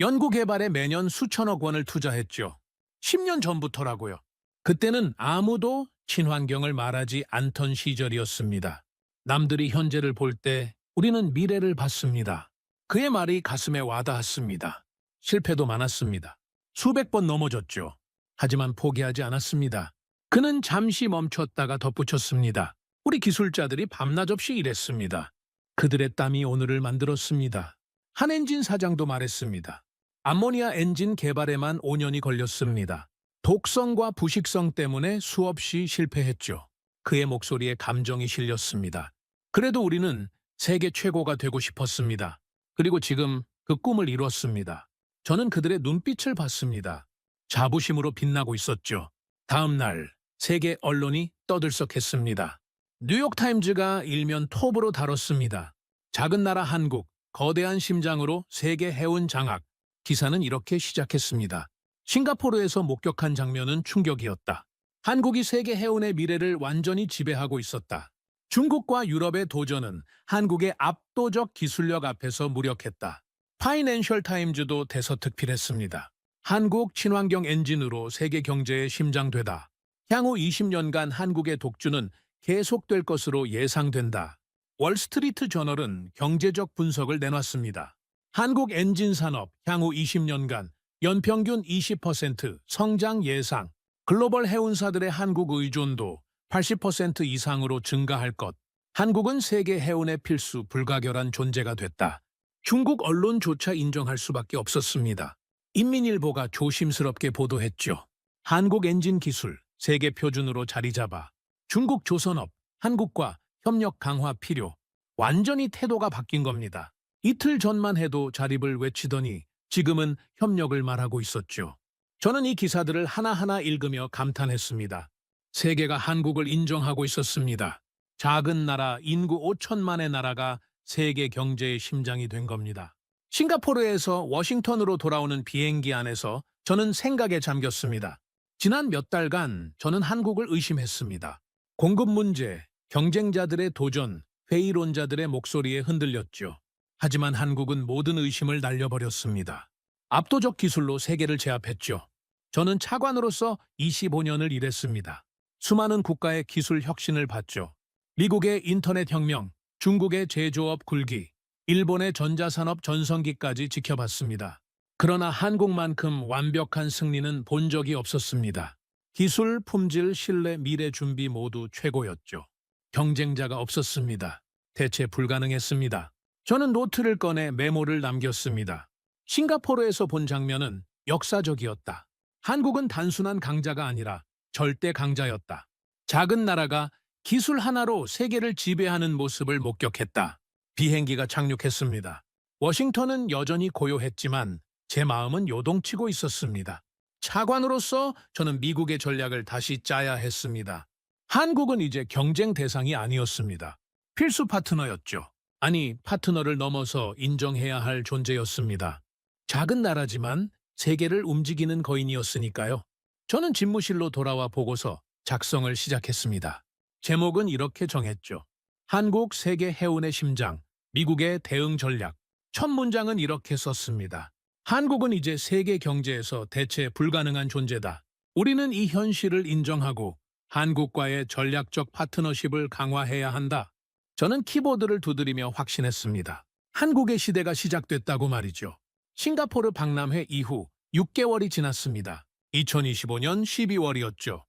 연구 개발에 매년 수천억 원을 투자했죠. 10년 전부터라고요. 그때는 아무도 친환경을 말하지 않던 시절이었습니다. 남들이 현재를 볼 때 우리는 미래를 봤습니다. 그의 말이 가슴에 와닿았습니다. 실패도 많았습니다. 수백 번 넘어졌죠. 하지만 포기하지 않았습니다. 그는 잠시 멈췄다가 덧붙였습니다. 우리 기술자들이 밤낮 없이 일했습니다. 그들의 땀이 오늘을 만들었습니다. 한 엔진 사장도 말했습니다. 암모니아 엔진 개발에만 5년이 걸렸습니다. 독성과 부식성 때문에 수없이 실패했죠. 그의 목소리에 감정이 실렸습니다. 그래도 우리는 세계 최고가 되고 싶었습니다. 그리고 지금 그 꿈을 이뤘습니다. 저는 그들의 눈빛을 봤습니다. 자부심으로 빛나고 있었죠. 다음 날 세계 언론이 떠들썩했습니다. 뉴욕타임즈가 일면 톱으로 다뤘습니다. 작은 나라 한국, 거대한 심장으로 세계 해운 장악. 기사는 이렇게 시작했습니다. 싱가포르에서 목격한 장면은 충격이었다. 한국이 세계 해운의 미래를 완전히 지배하고 있었다. 중국과 유럽의 도전은 한국의 압도적 기술력 앞에서 무력했다. 파이낸셜 타임즈도 대서특필했습니다. 한국 친환경 엔진으로 세계 경제의 심장되다. 향후 20년간 한국의 독주는 계속될 것으로 예상된다. 월스트리트 저널은 경제적 분석을 내놨습니다. 한국 엔진 산업 향후 20년간 연평균 20% 성장 예상, 글로벌 해운사들의 한국 의존도 80% 이상으로 증가할 것, 한국은 세계 해운의 필수 불가결한 존재가 됐다. 중국 언론조차 인정할 수밖에 없었습니다. 인민일보가 조심스럽게 보도했죠. 한국 엔진 기술, 세계 표준으로 자리 잡아. 중국 조선업, 한국과 협력 강화 필요. 완전히 태도가 바뀐 겁니다. 이틀 전만 해도 자립을 외치더니 지금은 협력을 말하고 있었죠. 저는 이 기사들을 하나하나 읽으며 감탄했습니다. 세계가 한국을 인정하고 있었습니다. 작은 나라, 인구 5천만의 나라가 세계 경제의 심장이 된 겁니다. 싱가포르에서 워싱턴으로 돌아오는 비행기 안에서 저는 생각에 잠겼습니다. 지난 몇 달간 저는 한국을 의심했습니다. 공급 문제, 경쟁자들의 도전, 회의론자들의 목소리에 흔들렸죠. 하지만 한국은 모든 의심을 날려버렸습니다. 압도적 기술로 세계를 제압했죠. 저는 차관으로서 25년을 일했습니다. 수많은 국가의 기술 혁신을 봤죠. 미국의 인터넷 혁명, 중국의 제조업 굴기, 일본의 전자산업 전성기까지 지켜봤습니다. 그러나 한국만큼 완벽한 승리는 본 적이 없었습니다. 기술, 품질, 신뢰, 미래 준비 모두 최고였죠. 경쟁자가 없었습니다. 대체 불가능했습니다. 저는 노트를 꺼내 메모를 남겼습니다. 싱가포르에서 본 장면은 역사적이었다. 한국은 단순한 강자가 아니라 절대 강자였다. 작은 나라가 기술 하나로 세계를 지배하는 모습을 목격했다. 비행기가 착륙했습니다. 워싱턴은 여전히 고요했지만 제 마음은 요동치고 있었습니다. 차관으로서 저는 미국의 전략을 다시 짜야 했습니다. 한국은 이제 경쟁 대상이 아니었습니다. 필수 파트너였죠. 아니, 파트너를 넘어서 인정해야 할 존재였습니다. 작은 나라지만 세계를 움직이는 거인이었으니까요. 저는 집무실로 돌아와 보고서 작성을 시작했습니다. 제목은 이렇게 정했죠. 한국 세계 해운의 심장, 미국의 대응 전략. 첫 문장은 이렇게 썼습니다. 한국은 이제 세계 경제에서 대체 불가능한 존재다. 우리는 이 현실을 인정하고 한국과의 전략적 파트너십을 강화해야 한다. 저는 키보드를 두드리며 확신했습니다. 한국의 시대가 시작됐다고 말이죠. 싱가포르 박람회 이후 6개월이 지났습니다. 2025년 12월이었죠.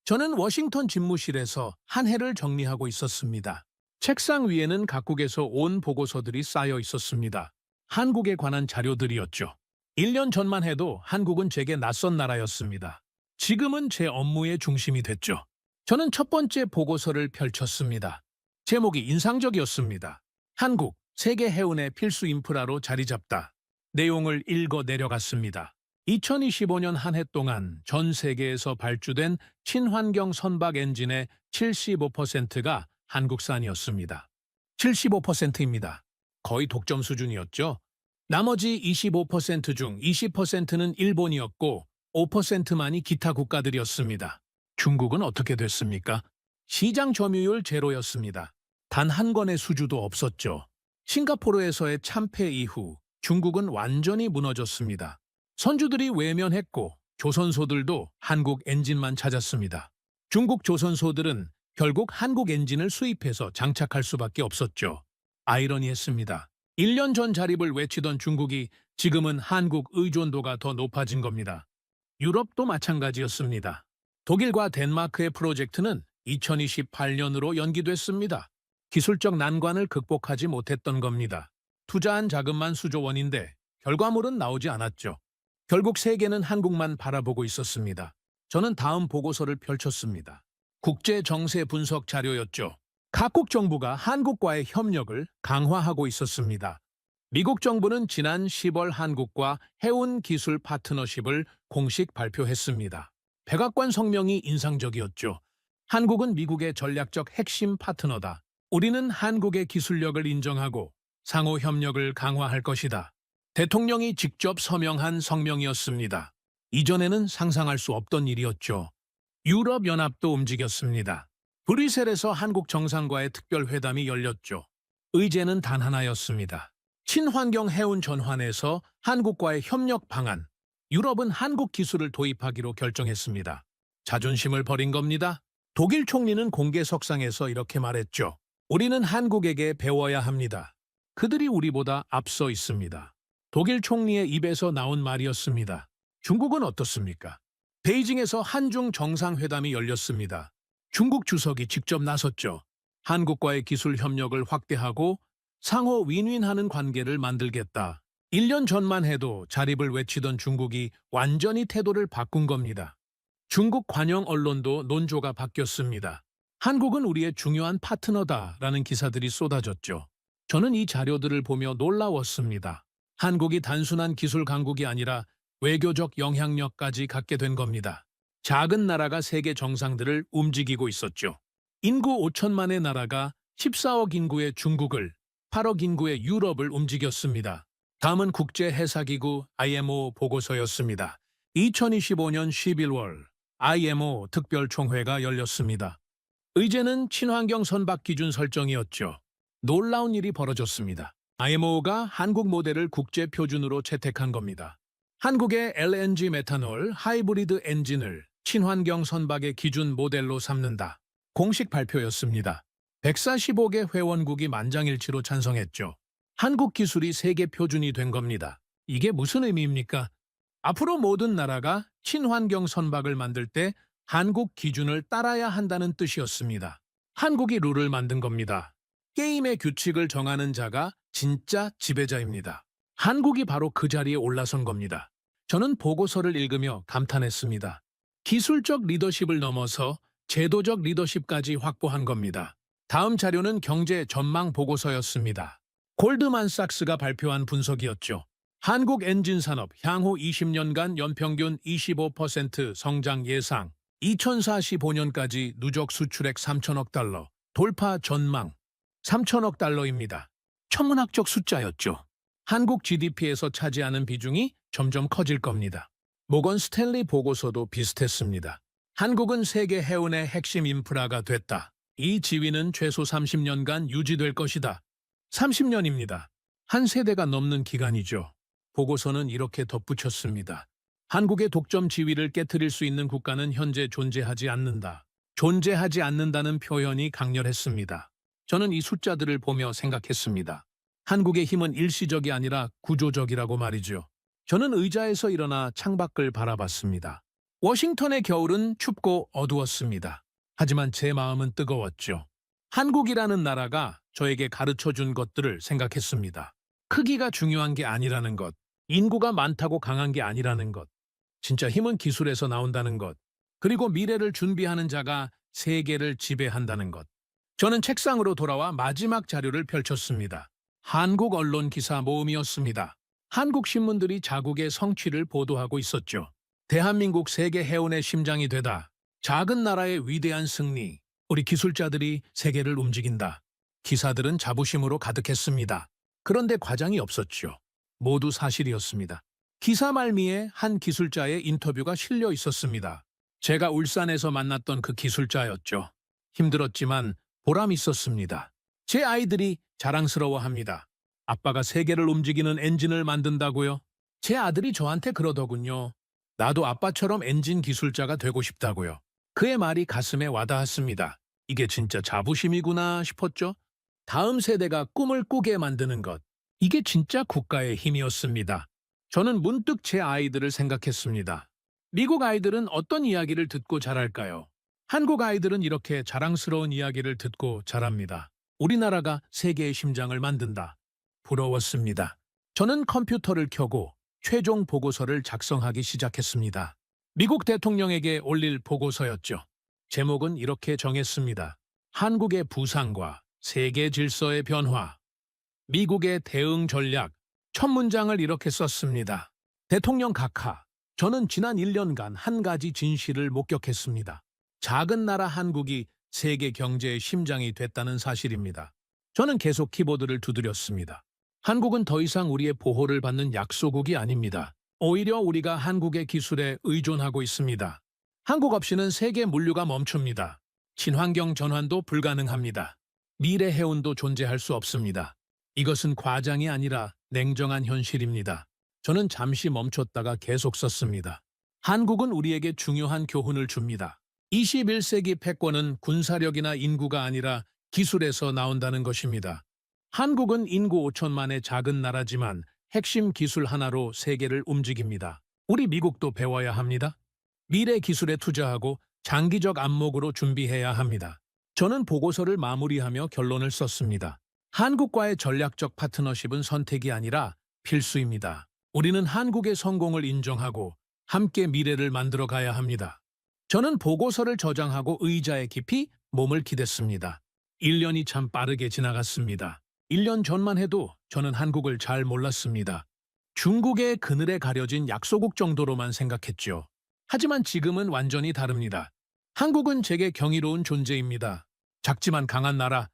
저는 워싱턴 집무실에서 한 해를 정리하고 있었습니다. 책상 위에는 각국에서 온 보고서들이 쌓여 있었습니다. 한국에 관한 자료들이었죠. 1년 전만 해도 한국은 제게 낯선 나라였습니다. 지금은 제 업무의 중심이 됐죠. 저는 첫 번째 보고서를 펼쳤습니다. 제목이 인상적이었습니다. 한국, 세계 해운의 필수 인프라로 자리 잡다. 내용을 읽어 내려갔습니다. 2025년 한 해 동안 전 세계에서 발주된 친환경 선박 엔진의 75%가 한국산이었습니다. 75%입니다. 거의 독점 수준이었죠. 나머지 25% 중 20%는 일본이었고 5%만이 기타 국가들이었습니다. 중국은 어떻게 됐습니까? 시장 점유율 제로였습니다. 단 한 건의 수주도 없었죠. 싱가포르에서의 참패 이후 중국은 완전히 무너졌습니다. 선주들이 외면했고 조선소들도 한국 엔진만 찾았습니다. 중국 조선소들은 결국 한국 엔진을 수입해서 장착할 수밖에 없었죠. 아이러니했습니다. 1년 전 자립을 외치던 중국이 지금은 한국 의존도가 더 높아진 겁니다. 유럽도 마찬가지였습니다. 독일과 덴마크의 프로젝트는 2028년으로 연기됐습니다. 기술적 난관을 극복하지 못했던 겁니다. 투자한 자금만 수조 원인데 결과물은 나오지 않았죠. 결국 세계는 한국만 바라보고 있었습니다. 저는 다음 보고서를 펼쳤습니다. 국제 정세 분석 자료였죠. 각국 정부가 한국과의 협력을 강화하고 있었습니다. 미국 정부는 지난 10월 한국과 해운 기술 파트너십을 공식 발표했습니다. 백악관 성명이 인상적이었죠. 한국은 미국의 전략적 핵심 파트너다. 우리는 한국의 기술력을 인정하고 상호 협력을 강화할 것이다. 대통령이 직접 서명한 성명이었습니다. 이전에는 상상할 수 없던 일이었죠. 유럽연합도 움직였습니다. 브뤼셀에서 한국 정상과의 특별회담이 열렸죠. 의제는 단 하나였습니다. 친환경 해운 전환에서 한국과의 협력 방안, 유럽은 한국 기술을 도입하기로 결정했습니다. 자존심을 버린 겁니다. 독일 총리는 공개석상에서 이렇게 말했죠. 우리는 한국에게 배워야 합니다. 그들이 우리보다 앞서 있습니다. 독일 총리의 입에서 나온 말이었습니다. 중국은 어떻습니까? 베이징에서 한중 정상회담이 열렸습니다. 중국 주석이 직접 나섰죠. 한국과의 기술 협력을 확대하고 상호 윈윈하는 관계를 만들겠다. 1년 전만 해도 자립을 외치던 중국이 완전히 태도를 바꾼 겁니다. 중국 관영 언론도 논조가 바뀌었습니다. 한국은 우리의 중요한 파트너다라는 기사들이 쏟아졌죠. 저는 이 자료들을 보며 놀라웠습니다. 한국이 단순한 기술 강국이 아니라 외교적 영향력까지 갖게 된 겁니다. 작은 나라가 세계 정상들을 움직이고 있었죠. 인구 5천만의 나라가 14억 인구의 중국을, 8억 인구의 유럽을 움직였습니다. 다음은 국제해사기구 IMO 보고서였습니다. 2025년 11월 IMO 특별총회가 열렸습니다. 의제는 친환경 선박 기준 설정이었죠. 놀라운 일이 벌어졌습니다. IMO가 한국 모델을 국제 표준으로 채택한 겁니다. 한국의 LNG 메탄올 하이브리드 엔진을 친환경 선박의 기준 모델로 삼는다. 공식 발표였습니다. 145개 회원국이 만장일치로 찬성했죠. 한국 기술이 세계 표준이 된 겁니다. 이게 무슨 의미입니까? 앞으로 모든 나라가 친환경 선박을 만들 때 한국 기준을 따라야 한다는 뜻이었습니다. 한국이 룰을 만든 겁니다. 게임의 규칙을 정하는 자가 진짜 지배자입니다. 한국이 바로 그 자리에 올라선 겁니다. 저는 보고서를 읽으며 감탄했습니다. 기술적 리더십을 넘어서 제도적 리더십까지 확보한 겁니다. 다음 자료는 경제 전망 보고서였습니다. 골드만삭스가 발표한 분석이었죠. 한국 엔진 산업 향후 20년간 연평균 25% 성장 예상, 2045년까지 누적 수출액 3천억 달러, 돌파 전망 3천억 달러입니다. 천문학적 숫자였죠. 한국 GDP에서 차지하는 비중이 점점 커질 겁니다. 모건 스탠리 보고서도 비슷했습니다. 한국은 세계 해운의 핵심 인프라가 됐다. 이 지위는 최소 30년간 유지될 것이다. 30년입니다. 한 세대가 넘는 기간이죠. 보고서는 이렇게 덧붙였습니다. 한국의 독점 지위를 깨트릴 수 있는 국가는 현재 존재하지 않는다. 존재하지 않는다는 표현이 강렬했습니다. 저는 이 숫자들을 보며 생각했습니다. 한국의 힘은 일시적이 아니라 구조적이라고 말이죠. 저는 의자에서 일어나 창밖을 바라봤습니다. 워싱턴의 겨울은 춥고 어두웠습니다. 하지만 제 마음은 뜨거웠죠. 한국이라는 나라가 저에게 가르쳐준 것들을 생각했습니다. 크기가 중요한 게 아니라는 것, 인구가 많다고 강한 게 아니라는 것, 진짜 힘은 기술에서 나온다는 것, 그리고 미래를 준비하는 자가 세계를 지배한다는 것. 저는 책상으로 돌아와 마지막 자료를 펼쳤습니다. 한국 언론 기사 모음이었습니다. 한국 신문들이 자국의 성취를 보도하고 있었죠. 대한민국 세계 해운의 심장이 되다. 작은 나라의 위대한 승리. 우리 기술자들이 세계를 움직인다. 기사들은 자부심으로 가득했습니다. 그런데 과장이 없었죠. 모두 사실이었습니다. 기사 말미에 한 기술자의 인터뷰가 실려 있었습니다. 제가 울산에서 만났던 그 기술자였죠. 힘들었지만 보람 있었습니다. 제 아이들이 자랑스러워합니다. 아빠가 세계를 움직이는 엔진을 만든다고요? 제 아들이 저한테 그러더군요. 나도 아빠처럼 엔진 기술자가 되고 싶다고요. 그의 말이 가슴에 와닿았습니다. 이게 진짜 자부심이구나 싶었죠. 다음 세대가 꿈을 꾸게 만드는 것. 이게 진짜 국가의 힘이었습니다. 저는 문득 제 아이들을 생각했습니다. 미국 아이들은 어떤 이야기를 듣고 자랄까요? 한국 아이들은 이렇게 자랑스러운 이야기를 듣고 자랍니다. 우리나라가 세계의 심장을 만든다. 부러웠습니다. 저는 컴퓨터를 켜고 최종 보고서를 작성하기 시작했습니다. 미국 대통령에게 올릴 보고서였죠. 제목은 이렇게 정했습니다. 한국의 부상과 세계 질서의 변화. 미국의 대응 전략. 첫 문장을 이렇게 썼습니다. 대통령 각하, 저는 지난 1년간 한 가지 진실을 목격했습니다. 작은 나라 한국이 세계 경제의 심장이 됐다는 사실입니다. 저는 계속 키보드를 두드렸습니다. 한국은 더 이상 우리의 보호를 받는 약소국이 아닙니다. 오히려 우리가 한국의 기술에 의존하고 있습니다. 한국 없이는 세계 물류가 멈춥니다. 친환경 전환도 불가능합니다. 미래 해운도 존재할 수 없습니다. 이것은 과장이 아니라 냉정한 현실입니다. 저는 잠시 멈췄다가 계속 썼습니다. 한국은 우리에게 중요한 교훈을 줍니다. 21세기 패권은 군사력이나 인구가 아니라 기술에서 나온다는 것입니다. 한국은 인구 5천만의 작은 나라지만 핵심 기술 하나로 세계를 움직입니다. 우리 미국도 배워야 합니다. 미래 기술에 투자하고 장기적 안목으로 준비해야 합니다. 저는 보고서를 마무리하며 결론을 썼습니다. 한국과의 전략적 파트너십은 선택이 아니라 필수입니다. 우리는 한국의 성공을 인정하고 함께 미래를 만들어 가야 합니다. 저는 보고서를 저장하고 의자에 깊이 몸을 기댔습니다. 1년이 참 빠르게 지나갔습니다. 1년 전만 해도 저는 한국을 잘 몰랐습니다. 중국의 그늘에 가려진 약소국 정도로만 생각했죠. 하지만 지금은 완전히 다릅니다. 한국은 제게 경이로운 존재입니다. 작지만 강한 나라,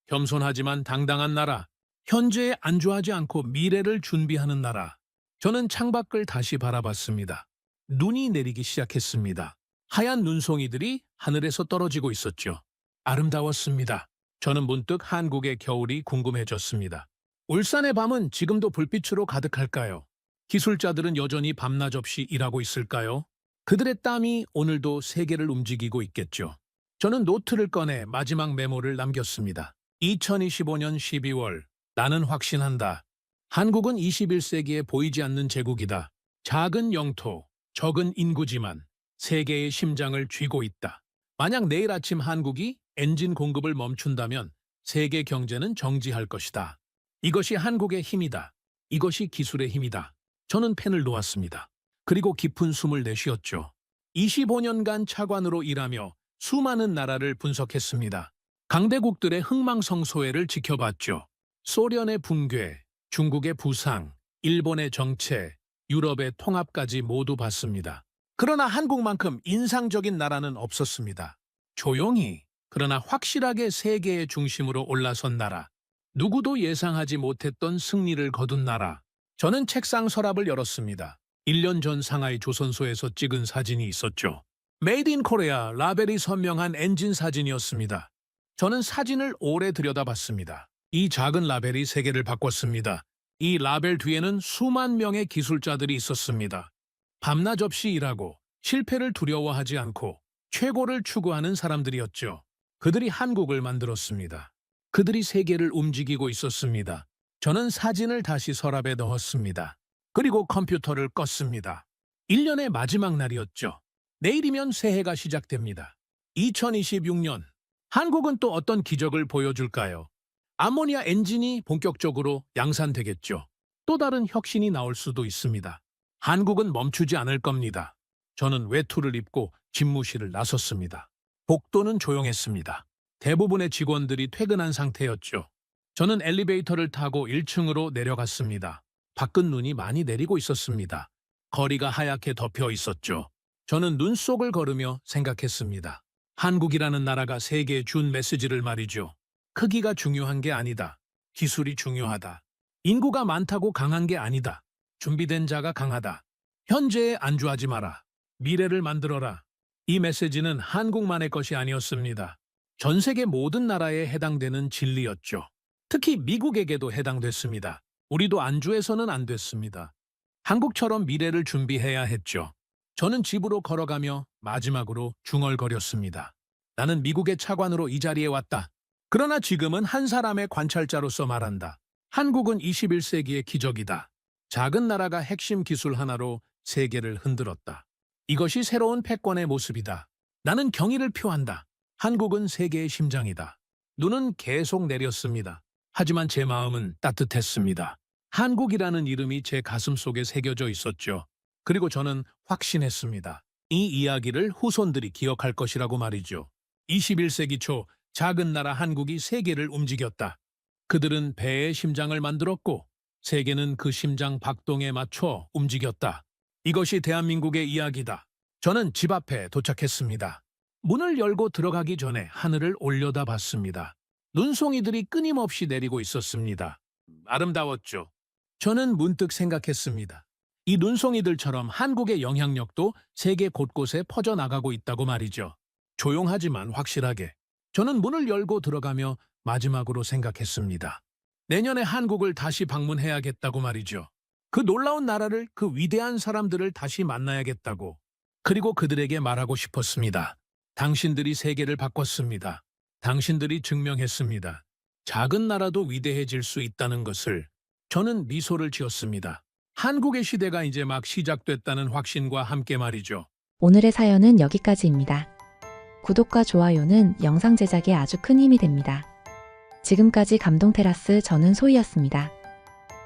겸손하지만 당당한 나라, 현재에 안주하지 않고 미래를 준비하는 나라. 저는 창밖을 다시 바라봤습니다. 눈이 내리기 시작했습니다. 하얀 눈송이들이 하늘에서 떨어지고 있었죠. 아름다웠습니다. 저는 문득 한국의 겨울이 궁금해졌습니다. 울산의 밤은 지금도 불빛으로 가득할까요? 기술자들은 여전히 밤낮 없이 일하고 있을까요? 그들의 땀이 오늘도 세계를 움직이고 있겠죠. 저는 노트를 꺼내 마지막 메모를 남겼습니다. 2025년 12월, 나는 확신한다. 한국은 21세기에 보이지 않는 제국이다. 작은 영토, 적은 인구지만 세계의 심장을 쥐고 있다. 만약 내일 아침 한국이 엔진 공급을 멈춘다면 세계 경제는 정지할 것이다. 이것이 한국의 힘이다. 이것이 기술의 힘이다. 저는 펜을 놓았습니다. 그리고 깊은 숨을 내쉬었죠. 25년간 차관으로 일하며 수많은 나라를 분석했습니다. 강대국들의 흥망성쇠를 지켜봤죠. 소련의 붕괴, 중국의 부상, 일본의 정체, 유럽의 통합까지 모두 봤습니다. 그러나 한국만큼 인상적인 나라는 없었습니다. 조용히, 그러나 확실하게 세계의 중심으로 올라선 나라. 누구도 예상하지 못했던 승리를 거둔 나라. 저는 책상 서랍을 열었습니다. 1년 전 상하이 조선소에서 찍은 사진이 있었죠. 메이드 인 코리아 라벨이 선명한 엔진 사진이었습니다. 저는 사진을 오래 들여다봤습니다. 이 작은 라벨이 세계를 바꿨습니다. 이 라벨 뒤에는 수만 명의 기술자들이 있었습니다. 밤낮 없이 일하고 실패를 두려워하지 않고 최고를 추구하는 사람들이었죠. 그들이 한국을 만들었습니다. 그들이 세계를 움직이고 있었습니다. 저는 사진을 다시 서랍에 넣었습니다. 그리고 컴퓨터를 껐습니다. 1년의 마지막 날이었죠. 내일이면 새해가 시작됩니다. 2026년. 한국은 또 어떤 기적을 보여줄까요? 암모니아 엔진이 본격적으로 양산되겠죠. 또 다른 혁신이 나올 수도 있습니다. 한국은 멈추지 않을 겁니다. 저는 외투를 입고 집무실을 나섰습니다. 복도는 조용했습니다. 대부분의 직원들이 퇴근한 상태였죠. 저는 엘리베이터를 타고 1층으로 내려갔습니다. 밖은 눈이 많이 내리고 있었습니다. 거리가 하얗게 덮여 있었죠. 저는 눈 속을 걸으며 생각했습니다. 한국이라는 나라가 세계에 준 메시지를 말이죠. 크기가 중요한 게 아니다. 기술이 중요하다. 인구가 많다고 강한 게 아니다. 준비된 자가 강하다. 현재에 안주하지 마라. 미래를 만들어라. 이 메시지는 한국만의 것이 아니었습니다. 전 세계 모든 나라에 해당되는 진리였죠. 특히 미국에게도 해당됐습니다. 우리도 안주해서는 안 됐습니다. 한국처럼 미래를 준비해야 했죠. 저는 집으로 걸어가며 마지막으로 중얼거렸습니다. 나는 미국의 차관으로 이 자리에 왔다. 그러나 지금은 한 사람의 관찰자로서 말한다. 한국은 21세기의 기적이다. 작은 나라가 핵심 기술 하나로 세계를 흔들었다. 이것이 새로운 패권의 모습이다. 나는 경의를 표한다. 한국은 세계의 심장이다. 눈은 계속 내렸습니다. 하지만 제 마음은 따뜻했습니다. 한국이라는 이름이 제 가슴 속에 새겨져 있었죠. 그리고 저는 확신했습니다. 이 이야기를 후손들이 기억할 것이라고 말이죠. 21세기 초 작은 나라 한국이 세계를 움직였다. 그들은 배의 심장을 만들었고 세계는 그 심장 박동에 맞춰 움직였다. 이것이 대한민국의 이야기다. 저는 집 앞에 도착했습니다. 문을 열고 들어가기 전에 하늘을 올려다봤습니다. 눈송이들이 끊임없이 내리고 있었습니다. 아름다웠죠. 저는 문득 생각했습니다. 이 눈송이들처럼 한국의 영향력도 세계 곳곳에 퍼져나가고 있다고 말이죠. 조용하지만 확실하게. 저는 문을 열고 들어가며 마지막으로 생각했습니다. 내년에 한국을 다시 방문해야겠다고 말이죠. 그 놀라운 나라를, 그 위대한 사람들을 다시 만나야겠다고. 그리고 그들에게 말하고 싶었습니다. 당신들이 세계를 바꿨습니다. 당신들이 증명했습니다. 작은 나라도 위대해질 수 있다는 것을. 저는 미소를 지었습니다. 한국의 시대가 이제 막 시작됐다는 확신과 함께 말이죠. 오늘의 사연은 여기까지입니다. 구독과 좋아요는 영상 제작에 아주 큰 힘이 됩니다. 지금까지 감동테라스 저는 소희였습니다.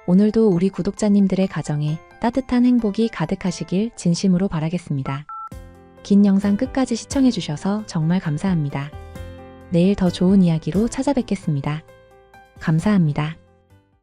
오늘도 우리 구독자님들의 가정에 따뜻한 행복이 가득하시길 진심으로 바라겠습니다. 긴 영상 끝까지 시청해주셔서 정말 감사합니다. 내일 더 좋은 이야기로 찾아뵙겠습니다. 감사합니다.